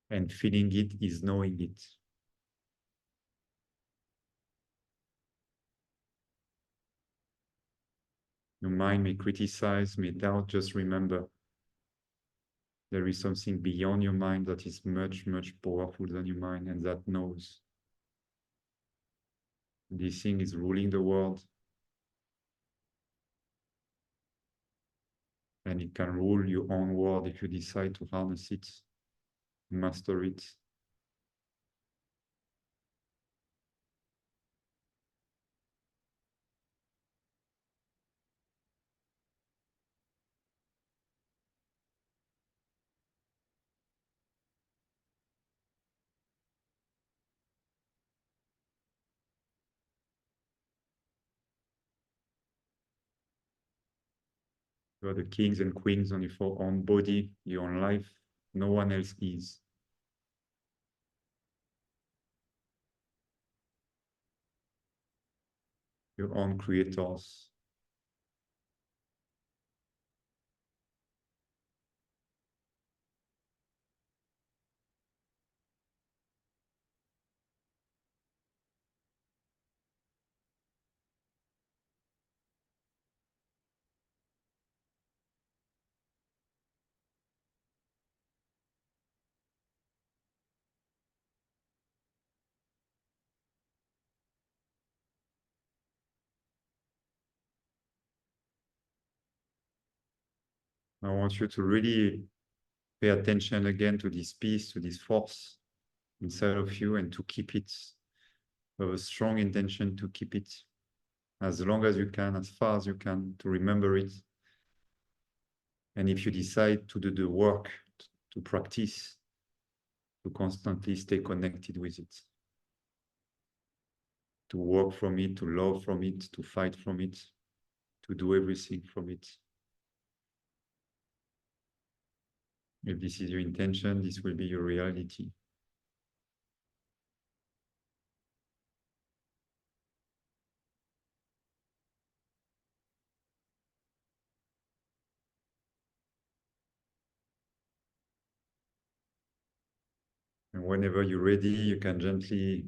And feeling it is knowing it. Your mind may criticize, may doubt, just remember there is something beyond your mind that is much, much powerful than your mind, and that knows. This thing is ruling the world, and it can rule your own world if you decide to harness it, master it. You are the kings and queens on your own body, your own life. No one else is. Your own creators. I want you to really pay attention again to this peace, to this force inside of you, and to keep it, have a strong intention to keep it as long as you can, as far as you can, to remember it. And if you decide to do the work, to practice, to constantly stay connected with it, to work from it, to love from it, to fight from it, to do everything from it. If this is your intention, this will be your reality. And whenever you're ready, you can gently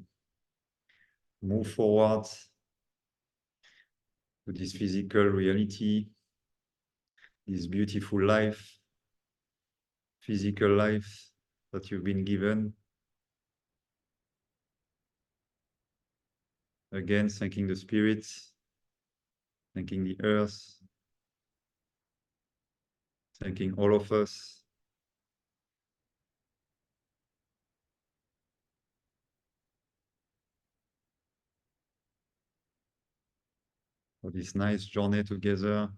move forward to this physical reality, this beautiful life, physical life that you've been given. Again, thanking the spirits, thanking the earth, thanking all of us. For this nice journey together.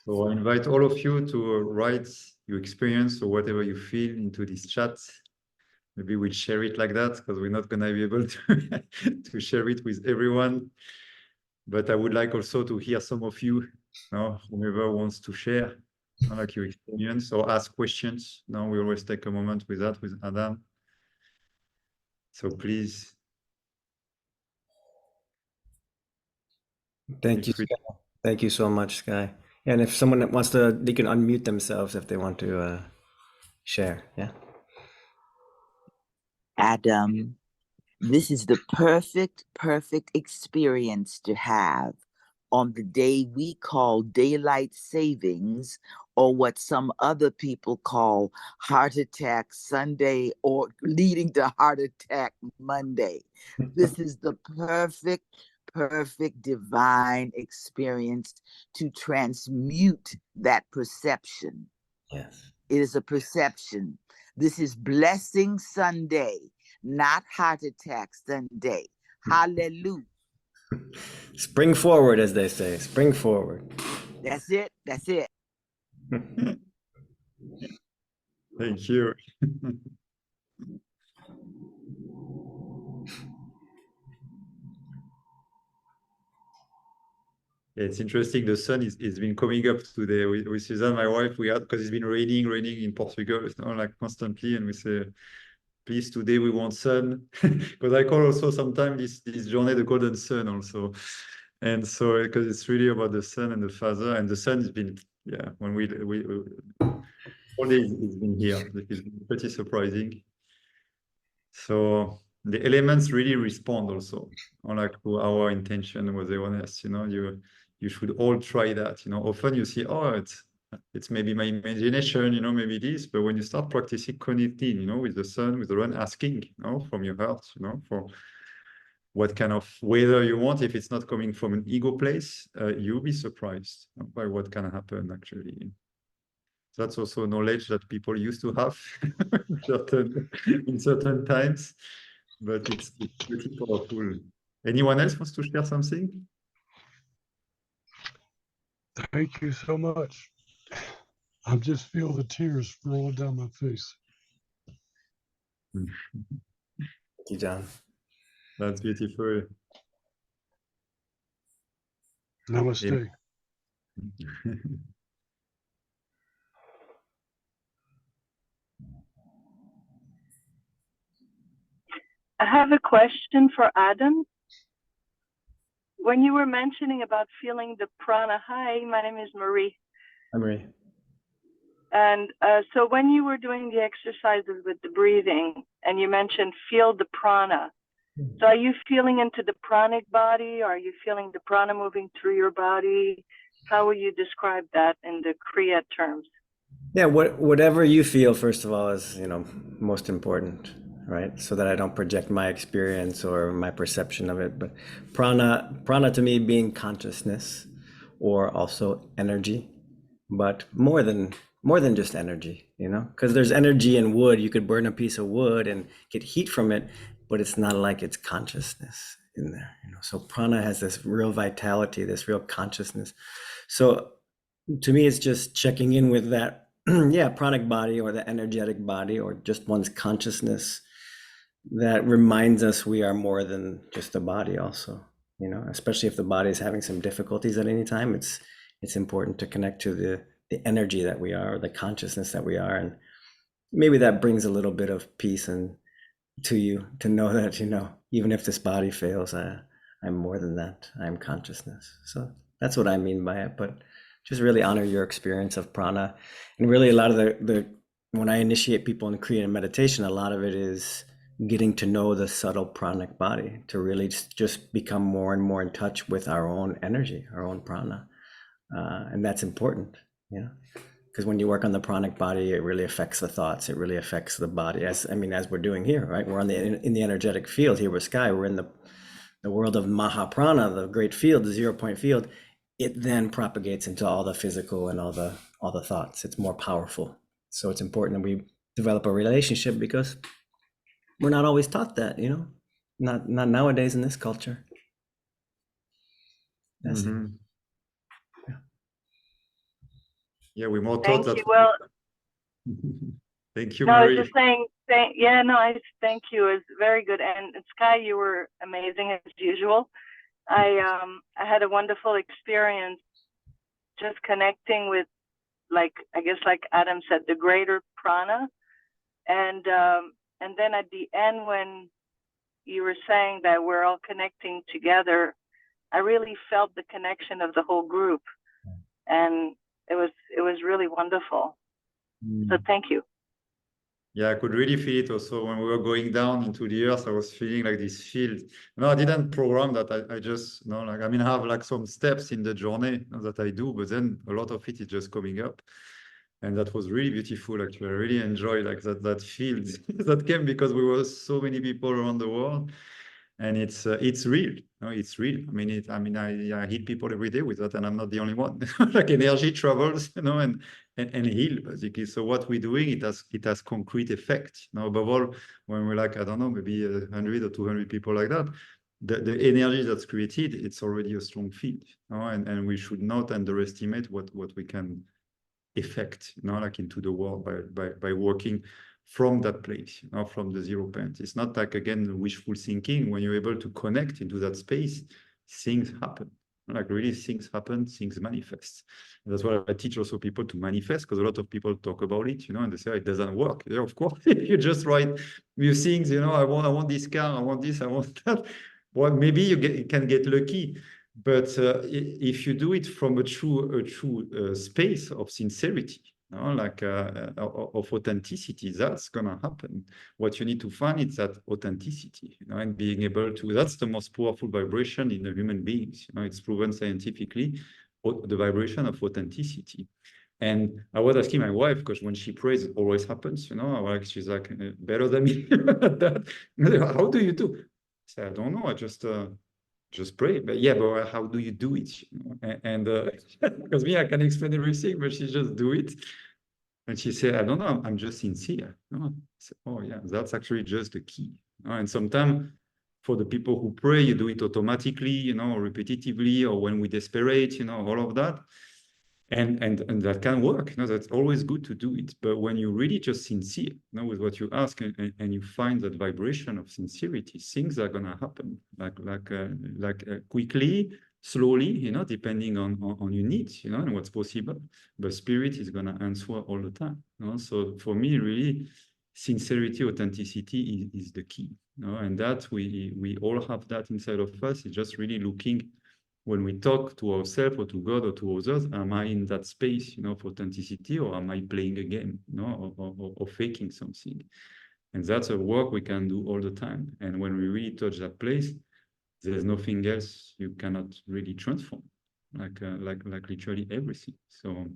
So I invite all of you to write your experience or whatever you feel into this chat. Maybe we'll share it like that because we're not going to be able to, to share it with everyone. But I would like also to hear some of you, whoever wants to share like your experience or ask questions. Now we always take a moment with that with Adam. So please. Thank you, Skai. Thank you so much, Skai. And if someone wants to, they can unmute themselves if they want to share. Yeah. Adam, this is the perfect experience to have on the day we call daylight savings, or what some other people call heart attack Sunday, or leading to heart attack Monday. This is the perfect divine experience to transmute that perception. Yes. It is a perception. This is Blessing Sunday, not Heart Attack Sunday. Hallelujah. Spring forward, as they say. Spring forward. That's it. That's it. Thank you. It's interesting. The sun is been coming up today with Suzanne, my wife. We had, because it's been raining in Portugal, it's not like constantly, and we say, please, today we want sun, because I call also sometimes this journey the golden sun also, and so because it's really about the sun and the father, and the sun has been, yeah, when we all day it's been here. It's pretty surprising. So the elements really respond also, like to our intention with the honest. You should all try that. Often you see, oh, it's maybe my imagination, maybe this, but when you start practicing connecting, with the sun, with the run, asking, from your heart, for what kind of weather you want, if it's not coming from an ego place, you'll be surprised by what can happen actually. That's also knowledge that people used to have in certain times, but it's pretty powerful. Anyone else wants to share something? Thank you so much. I just feel the tears rolling down my face. Thank you, John. That's beautiful. Namaste. I have a question for Adam. When you were mentioning about feeling the prana, hi, my name is Marie. Hi, Marie. And so when you were doing the exercises with the breathing, and you mentioned feel the prana, so are you feeling into the pranic body? Or are you feeling the prana moving through your body? How will you describe that in the Kriya terms? Yeah, whatever you feel, first of all, is most important, right? So that I don't project my experience or my perception of it. But prana to me being consciousness, or also energy, but more than just energy, because there's energy in wood. You could burn a piece of wood and get heat from it, but it's not like it's consciousness in there. So prana has this real vitality, this real consciousness. So to me, it's just checking in with that. Yeah, pranic body, or the energetic body, or just one's consciousness, that reminds us we are more than just a body also, especially if the body is having some difficulties at any time. It's important to connect to the energy that we are, or the consciousness that we are. And maybe that brings a little bit of peace and to you to know that, even if this body fails, I'm more than that. I'm consciousness. So that's what I mean by it. But just really honor your experience of prana. And really a lot of the when I initiate people in Kriya meditation, a lot of it is getting to know the subtle pranic body, to really just become more and more in touch with our own energy, our own prana. And that's important, because when you work on the pranic body, it really affects the thoughts. It really affects the body, as we're doing here, right? We're in the energetic field here with Skai. We're in the world of Mahaprana, the great field, the 0 point field. It then propagates into all the physical and all the thoughts. It's more powerful. So it's important that we develop a relationship, because we're not always taught that, not nowadays in this culture. That's it. Yeah, we're more taught that. Thank you. Well, thank you, no, I was Marie. just saying, thank you. It's very good. And Skai, you were amazing as usual. I had a wonderful experience just connecting with, like Adam said, the greater prana. And then at the end, when you were saying that we're all connecting together, I really felt the connection of the whole group. And it was really wonderful. So thank you. Yeah, I could really feel it also when we were going down into the earth. I was feeling like this field. No, I didn't program that. I just, like, I mean, I have like some steps in the journey that I do, but then a lot of it is just coming up. And that was really beautiful, actually. I really enjoyed like that field that came because we were so many people around the world. And it's real. No, it's real. I mean, I hit people every day with that, and I'm not the only one. Like energy travels, and heal basically. So what we're doing, it has concrete effect. Now, above all, when we're like, I don't know, maybe 100 or 200 people like that, the energy that's created, it's already a strong field. And we should not underestimate what we can effect, like into the world by working from that place, from the 0 point. It's not like, again, wishful thinking. When you're able to connect into that space, things happen. Like really things happen, things manifest. And that's why I teach also people to manifest, because a lot of people talk about it, and they say, it doesn't work. Yeah, of course, if you just write new things, I want this car, I want this, I want that. Well, maybe you can get lucky. But if you do it from a true space of sincerity, of authenticity, that's gonna happen. What you need to find is that authenticity, and being able to. That's the most powerful vibration in the human beings. It's proven scientifically, the vibration of authenticity. And I was asking my wife, because when she prays, it always happens. She's like better than me at that. How do you do? I said, I don't know. I just pray. But yeah, but how do you do it? And because me, I can explain everything, but she just do it. And she said, I don't know, I'm just sincere. I said, oh yeah, that's actually just the key. And sometimes for the people who pray, you do it automatically, repetitively, or when we desperate, all of that. And that can work. That's always good to do it. But when you're really just sincere, with what you ask, and you find that vibration of sincerity, things are gonna happen like quickly, slowly, depending on your needs, and what's possible. But spirit is gonna answer all the time. So for me, really, sincerity, authenticity is the key. And that we all have that inside of us. It's just really looking. When we talk to ourselves or to God or to others, am I in that space, of authenticity, or am I playing a game, or faking something? And that's a work we can do all the time. And when we really touch that place, there's nothing else you cannot really transform, like literally everything. So.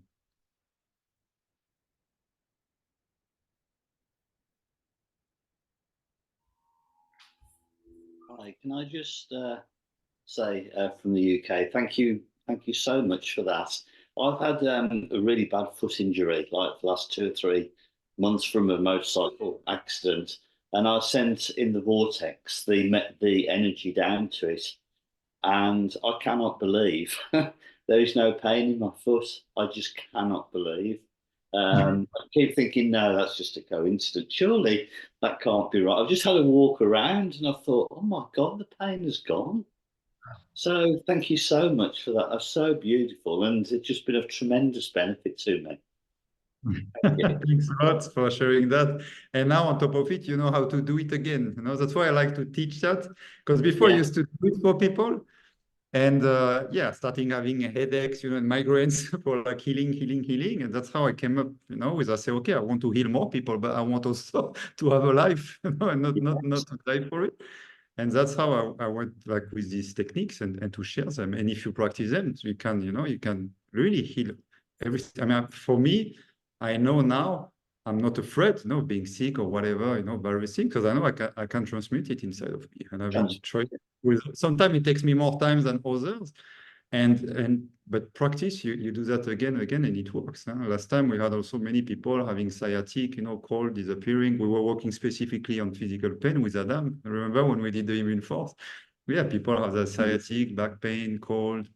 Hi, can I just say from the UK, thank you so much for that. I've had a really bad foot injury, like the last 2 or 3 months from a motorcycle accident, and I sent in the vortex the energy down to it, and I cannot believe there is no pain in my foot. I just cannot believe. I keep thinking, no, that's just a coincidence. Surely that can't be right. I've just had a walk around and I thought, oh my God, the pain has gone. So thank you so much for that. That's so beautiful, and it's just been of tremendous benefit to me. Thanks a lot for sharing that. And now on top of it, you know how to do it again. That's why I like to teach that, because before I used to do it for people, and starting having headaches, and migraines for like healing. And that's how I came up, with I say, okay, I want to heal more people, but I want also to have a life, and not to die for it. And that's how I went like with these techniques and to share them. And if you practice them, you can really heal everything. I mean, for me, I know now I'm not afraid, being sick or whatever, by everything, because I know I can transmute it inside of me. And I've been trying sometimes it takes me more time than others. But practice, you do that again and it works. Last time we had also many people having sciatic, cold disappearing. We were working specifically on physical pain with Adam. Remember when we did the immune force? Yeah, people have the sciatic, back pain, cold,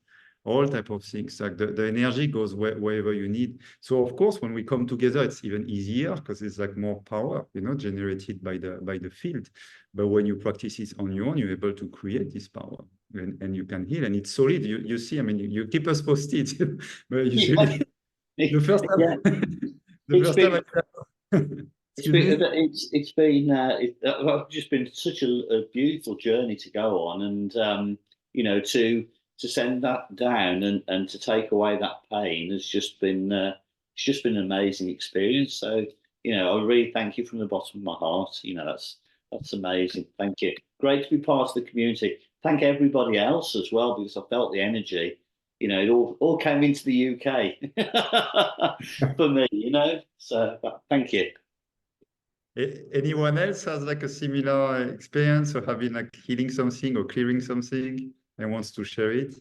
all type of things. Like the energy goes wherever you need. So of course, when we come together, it's even easier because it's like more power, generated by the field. But when you practice it on your own, you're able to create this power, and you can heal, and it's solid. You see, I mean, you keep us posted. But usually, the first time, it's just been such a beautiful journey to go on, and to send that down and to take away that pain has just been it's just been an amazing experience. So you know, I really thank you from the bottom of my heart. You know, that's amazing. Thank you. Great to be part of the community. Thank everybody else as well, because I felt the energy. You know, it all came into the UK for me, you know. So thank you. Anyone else has like a similar experience or having like healing something or clearing something and wants to share it?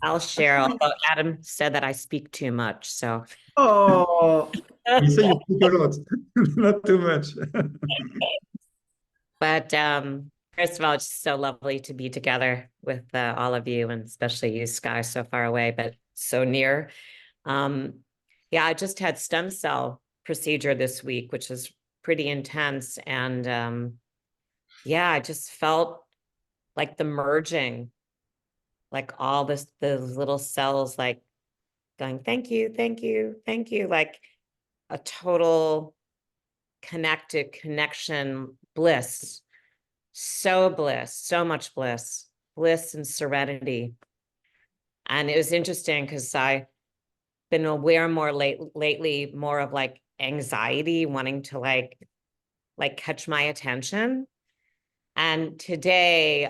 I'll share, although Adam said that I speak too much. So, Oh, You say you speak a lot, not too much. but first of all, it's so lovely to be together with all of you, and especially you, Sky, so far away, but so near. Yeah, I just had stem cell procedure this week, which is pretty intense. And yeah, I just felt like the merging, like all the little cells like going, thank you, thank you, thank you, like a total connected connection, bliss, so much bliss and serenity. And it was interesting because I've been aware more lately, more of like anxiety, wanting to like catch my attention. And today,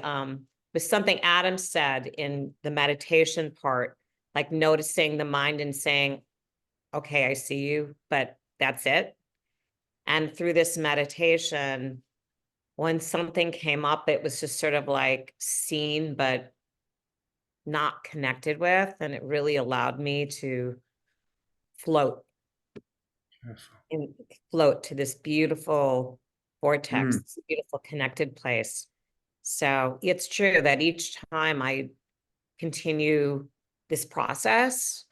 was something Adam said in the meditation part, like noticing the mind and saying, okay, I see you, but that's it. And through this meditation, when something came up, it was just sort of like seen, but not connected with. And it really allowed me to float and float to this beautiful vortex, this beautiful connected place. So it's true that each time I continue this process,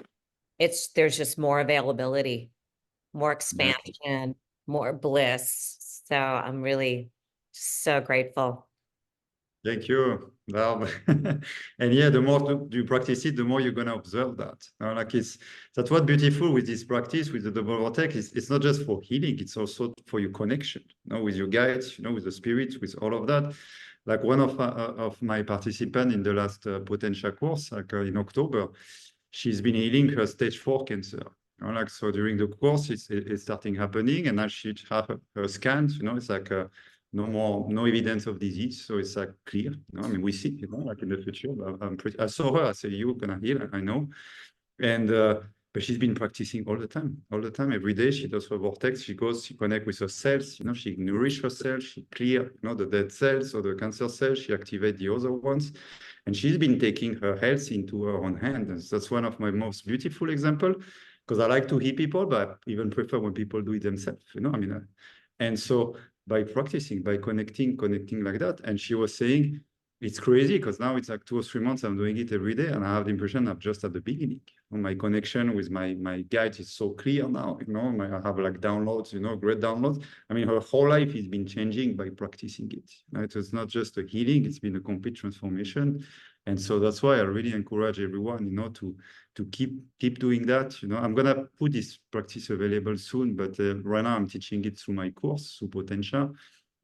there's just more availability, more expansion, more bliss. So I'm really so grateful. Thank you. And yeah, the more you practice it, the more you're gonna observe that. Like that's what's beautiful with this practice with the double vortex. It's not just for healing; it's also for your connection, with your guides, with the spirits, with all of that. Like one of my participants in the last potential course, like in October, she's been healing her stage 4 cancer. Like so during the course, it's starting happening, and now she have her scans. It's like no evidence of disease, so it's like clear. I mean, we see, like in the future. I saw her. I said, "You're gonna heal." I know, and but she's been practicing all the time, every day. She does her vortex. She goes, she connects with her cells. She nourishes herself. She clear, the dead cells or the cancer cells. She activates the other ones, and she's been taking her health into her own hands. That's one of my most beautiful examples, because I like to heal people, but I even prefer when people do it themselves. And so by practicing, by connecting like that, and she was saying, it's crazy because now it's like 2 or 3 months I'm doing it every day, and I have the impression I'm just at the beginning. My connection with my guides is so clear now. I have like downloads, great downloads. I mean, her whole life has been changing by practicing it. Right? It's not just a healing; it's been a complete transformation. And so that's why I really encourage everyone, to keep doing that. I'm gonna put this practice available soon, but right now I'm teaching it through my course, through Potential.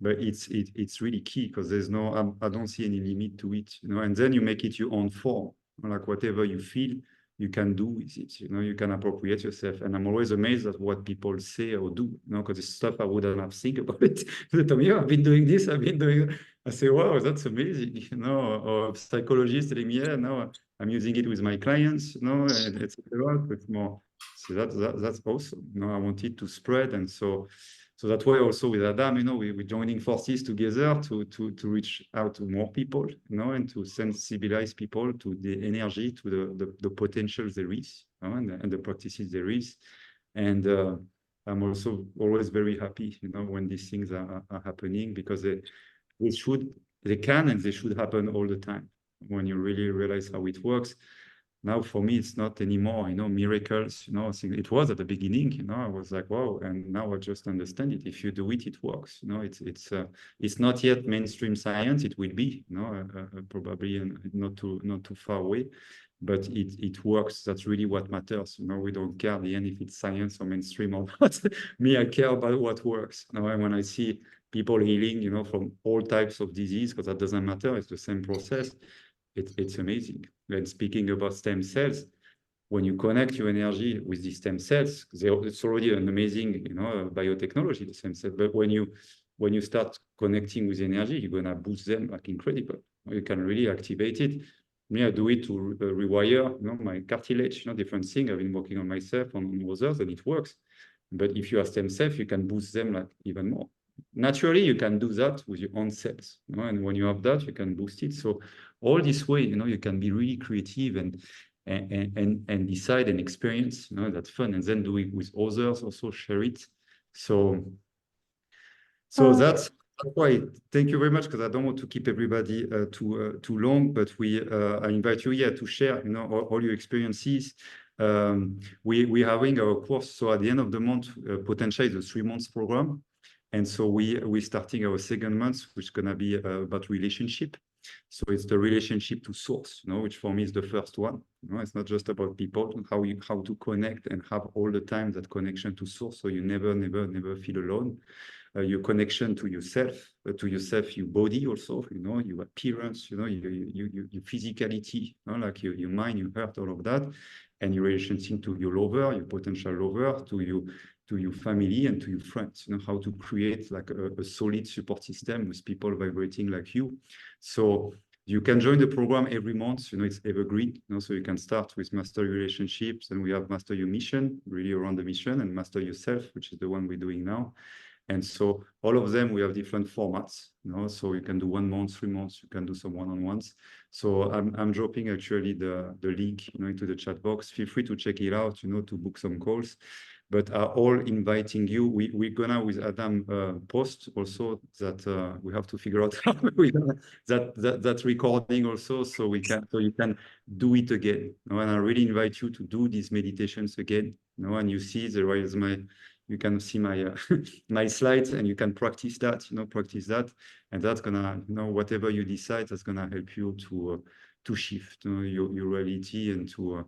But it's really key because there's I don't see any limit to it, and then you make it your own form, like whatever you feel you can do with it, you can appropriate yourself. And I'm always amazed at what people say or do, because it's stuff I wouldn't have think about it. They tell me, yeah, I've been doing this, I've been doing it. I say, wow, that's amazing, or psychologists telling me, yeah, no, I'm using it with my clients, and etc. It's more, so that's awesome. I want it to spread. And so that's why also with Adam, we're joining forces together to reach out to more people, and to sensibilize people to the energy, to the potential there is, and the practices there is. And I'm also always very happy, when these things are happening, because they can and they should happen all the time when you really realize how it works. Now, for me, it's not anymore, miracles, I think it was at the beginning, I was like, wow, and now I just understand it. If you do it, it works, it's not yet mainstream science. It will be, probably not too far away, but it works. That's really what matters. We don't care at the end if it's science or mainstream or not. Me, I care about what works. And when I see people healing, from all types of disease, because that doesn't matter, it's the same process. It's amazing. And speaking about stem cells, when you connect your energy with these stem cells, it's already an amazing, biotechnology, the stem cell. But when you start connecting with energy, you're gonna boost them like incredible. You can really activate it. Me, I do it to rewire, my cartilage, different thing. I've been working on myself, on others, and it works. But if you have stem cells, you can boost them like even more. Naturally, you can do that with your own cells, and when you have that, you can boost it. So all this way, you can be really creative and decide and experience, that's fun, and then do it with others, also share it. So that's why. Thank you very much, because I don't want to keep everybody too long, but I invite you to share, all your experiences. We're having our course. So at the end of the month, potentially the 3 months program. And so we're starting our second month, which is going to be about relationship. So it's the relationship to source, which for me is the first one. It's not just about people, how to connect and have all the time that connection to source. So you never feel alone. Your connection to yourself, your body also, your appearance, your physicality, like your mind, your heart, all of that, and your relationship to your lover, your potential lover, to your family and to your friends, how to create like a solid support system with people vibrating like you. So you can join the program every month, it's evergreen, so you can start with Master Your Relationships, and we have Master Your Mission, really around the mission, and Master Yourself, which is the one we're doing now. And so all of them, we have different formats, so you can do 1 month, 3 months, you can do some one-on-ones. So I'm dropping actually the link, into the chat box. Feel free to check it out, to book some calls. But are all inviting you. We're gonna with Adam post also that we have to figure out how we're gonna that recording also, so you can do it again. And I really invite you to do these meditations again. And you see you can see my my slides, and you can practice that. And that's gonna, whatever you decide, that's gonna help you to shift your reality, and to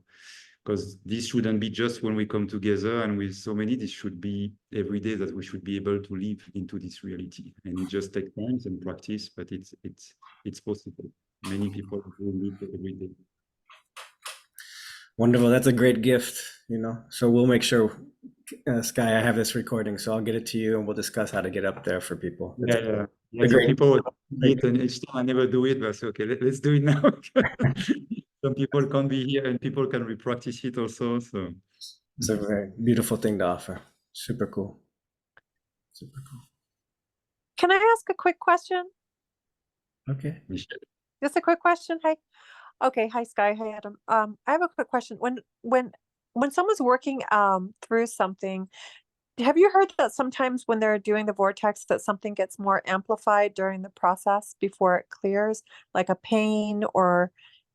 because this shouldn't be just when we come together and with so many. This should be every day, that we should be able to live into this reality. And it just takes time and practice, but it's possible. Many people will live every day. Wonderful. That's a great gift, So we'll make sure, Skai, I have this recording, so I'll get it to you, and we'll discuss how to get up there for people. Yeah. So people, and each time I never do it, but okay, let's do it now. Some people can't be here, and people can re-practice it also. So it's a very beautiful thing to offer. Super cool. Can I ask a quick question? Okay. Michelle. Just a quick question. Hi. Okay. Hi, Skai. Hi, Adam. I have a quick question. When someone's working through something, have you heard that sometimes when they're doing the vortex, that something gets more amplified during the process before it clears, like a pain or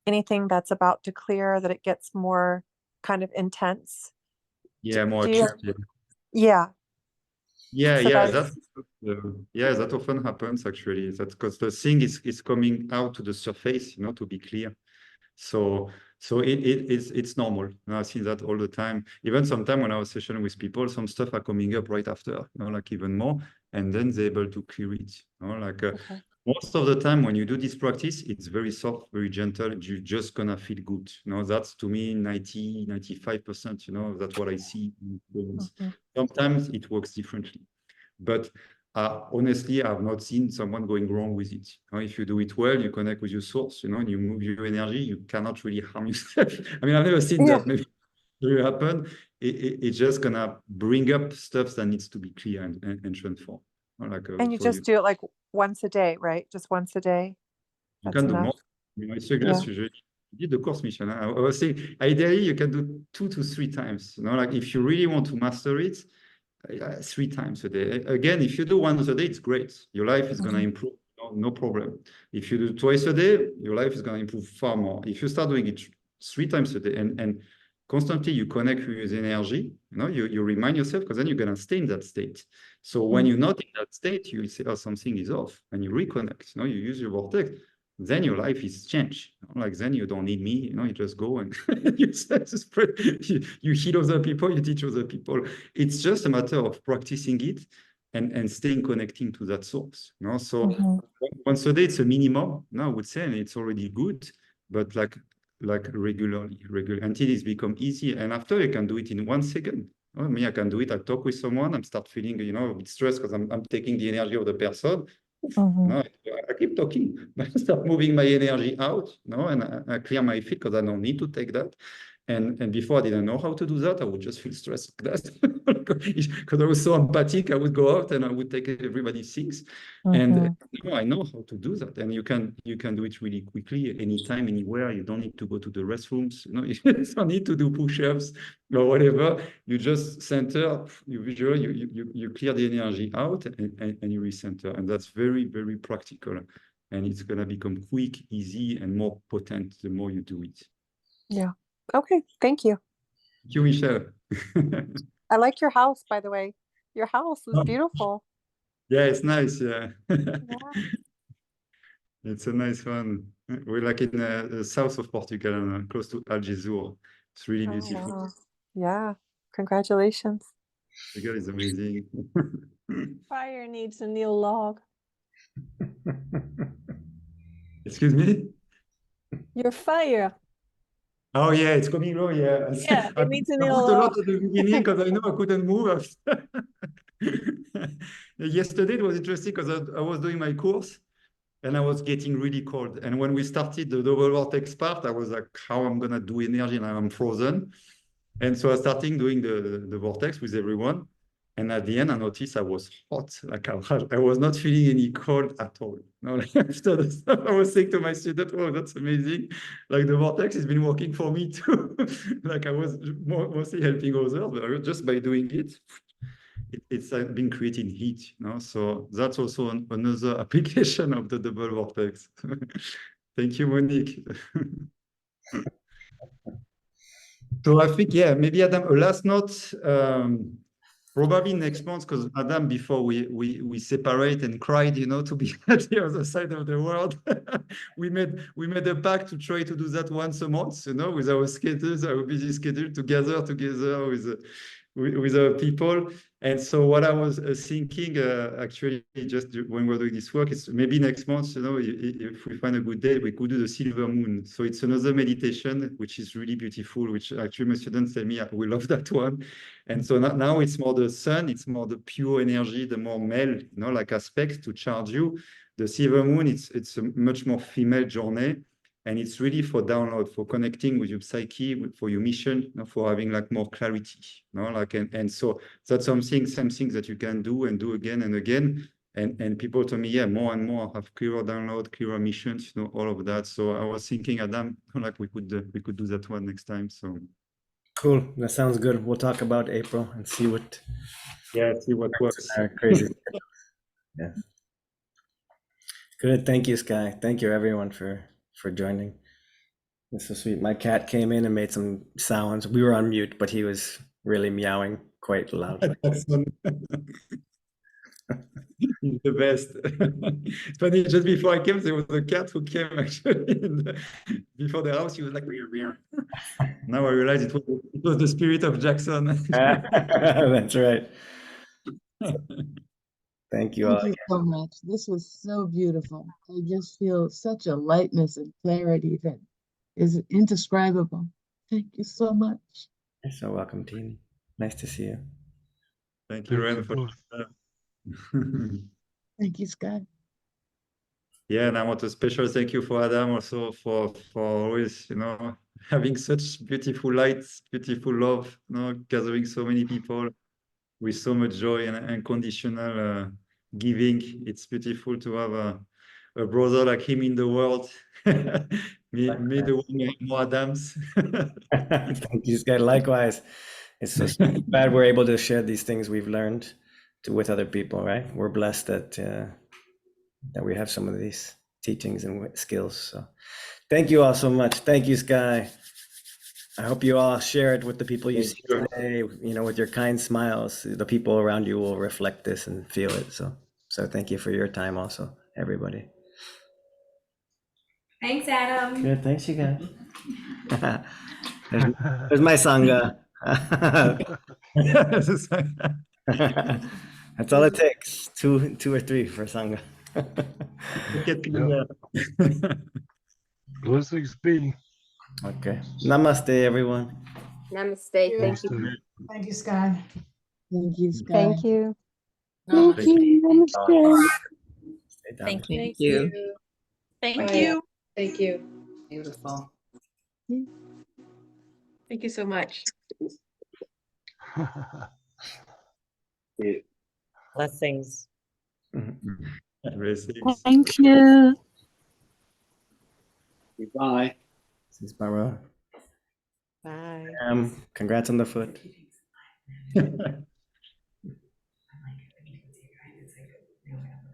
anything that's about to clear, that it gets more kind of intense? Yeah, more acute. Yeah. That often happens actually. That's because the thing is coming out to the surface, to be clear. So it's normal. I've seen that all the time. Even sometimes when I was session with people, some stuff are coming up right after, like even more, and then they're able to clear it. Okay. Most of the time when you do this practice, it's very soft, very gentle. You're just gonna feel good. That's to me 95%. That's what I see. Mm-hmm. Sometimes it works differently, but honestly, I've not seen someone going wrong with it. If you do it well, you connect with your source, and you move your energy, you cannot really harm yourself. I mean, I've never seen that maybe really happen. It's just gonna bring up stuff that needs to be clear and transformed. And you just do it like once a day, right? Just once a day. You can do more. I suggest you did the course, Michelle. I was saying, ideally, you can do 2 to 3 times. Like if you really want to master it, 3 times a day. Again, if you do once a day, it's great. Your life is going to improve, no problem. If you do twice a day, your life is going to improve far more. If you start doing it 3 times a day and constantly you connect with your energy, you remind yourself, because then you're going to stay in that state. So when you're not in that state, you say, oh, something is off, and you reconnect. You use your vortex. Then your life is changed. Then you don't need me. You just go and you spread. You heal other people. You teach other people. It's just a matter of practicing it and staying connecting to that source. So once a day, it's a minimum. I would say, and it's already good. But like regularly, until it's become easy. And after you can do it in 1 second. Oh, me, I can do it. I talk with someone, I start feeling, a bit stressed because I'm taking the energy of the person. No, I keep talking. I start moving my energy out, and I clear my feet because I don't need to take that. And before I didn't know how to do that. I would just feel stressed like that because I was so empathic. I would go out and I would take everybody's things. And I know how to do that. And you can do it really quickly, anytime, anywhere. You don't need to go to the restrooms. You don't need to do push-ups or whatever. You just center. You clear the energy out and you recenter. And that's very, very practical. And it's gonna become quick, easy, and more potent the more you do it. Yeah. Okay. Thank you. Thank you, Michelle. I like your house, by the way. Your house is beautiful. Yeah, it's nice. Yeah. Yeah. It's a nice one. We're like in the south of Portugal, close to Algesur. It's really beautiful. Wow. Yeah. Congratulations. Portugal is amazing. Fire needs a new log. Excuse me? Your fire. Oh yeah, it's coming low. Yeah, Yeah, I it needs a moved new a lot log. at the beginning because I know I couldn't move. Yesterday it was interesting because I was doing my course and I was getting really cold. And when we started the double vortex part, I was like, how I'm gonna do energy, and I'm frozen. And so I started doing the vortex with everyone. And at the end, I noticed I was hot. Like I was not feeling any cold at all. Like after the stuff, I was saying to my student, "Oh, that's amazing! Like the vortex has been working for me too." Like I was mostly helping others, but just by doing it's been creating heat. So that's also another application of the double vortex. Thank you, Monique. So I think, yeah, maybe Adam, a last note. Probably next month, because Adam, before we separate and cried, to be at the other side of the world, we made a pact to try to do that once a month, with our skaters, our busy schedule, together with our people. And so what I was thinking, actually, just when we're doing this work, is maybe next month, if we find a good day, we could do the silver moon. So it's another meditation, which is really beautiful, which actually my students tell me, we love that one. And so now it's more the sun, it's more the pure energy, the more male, like aspect to charge you. The silver moon, it's a much more female journey. And it's really for download, for connecting with your psyche, for your mission, for having like more clarity. And so that's some things that you can do and do again and again. And people told me, yeah, more and more have clearer download, clearer missions, all of that. So I was thinking, Adam, like we could do that one next time. So Cool. That sounds good. We'll talk about April and see what works. our crazy. Yeah. Good. Thank you, Skai. Thank you, everyone, for joining. This was sweet. My cat came in and made some sounds. We were on mute, but he was really meowing quite loudly. He's the best. It's funny, just before I came, there was a cat who came actually before the house. He was like, "Meow." Now I realize it was the spirit of Jackson. That's right. Thank you all. Thank you so much. This was so beautiful. I just feel such a lightness and clarity that is indescribable. Thank you so much. You're so welcome, Tina. Nice to see you. Thank you, Ren, for Thank you, Scott. Yeah, and I want a special thank you for Adam also for always, having such beautiful lights, beautiful love, gathering so many people with so much joy and unconditional giving. It's beautiful to have a brother like him in the world. May the world more Adams. Thank you, Scott. Likewise. It's so glad we're able to share these things we've learned with other people, right? We're blessed that we have some of these teachings and skills. So thank you all so much. Thank you, Skai. I hope you all share it with the people you see today, with your kind smiles. The people around you will reflect this and feel it. So thank you for your time also, everybody. Thanks, Adam. Good, thanks you guys. there's my Sangha. That's all it takes. Two or three for Sangha. Blessings be. Okay. Namaste, everyone. Namaste. Thank you. Namaste. Thank you, Sky. Thank you, Sky. Thank you. Thank you. Namaste. Stay down. Thank you. Thank you. Thank Oh, yeah. you. Thank you. Beautiful. Thank you so much. Blessings. Blessings. Thank you. Goodbye. This is Bara. Bye. Congrats on the foot.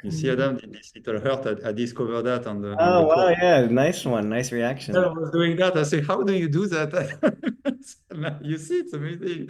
You see, Adam, this little hurt, I discovered that on the Oh, wow. course. Yeah. Nice one. Nice reaction. I was doing that. I say, how do you do that? You see, it's amazing.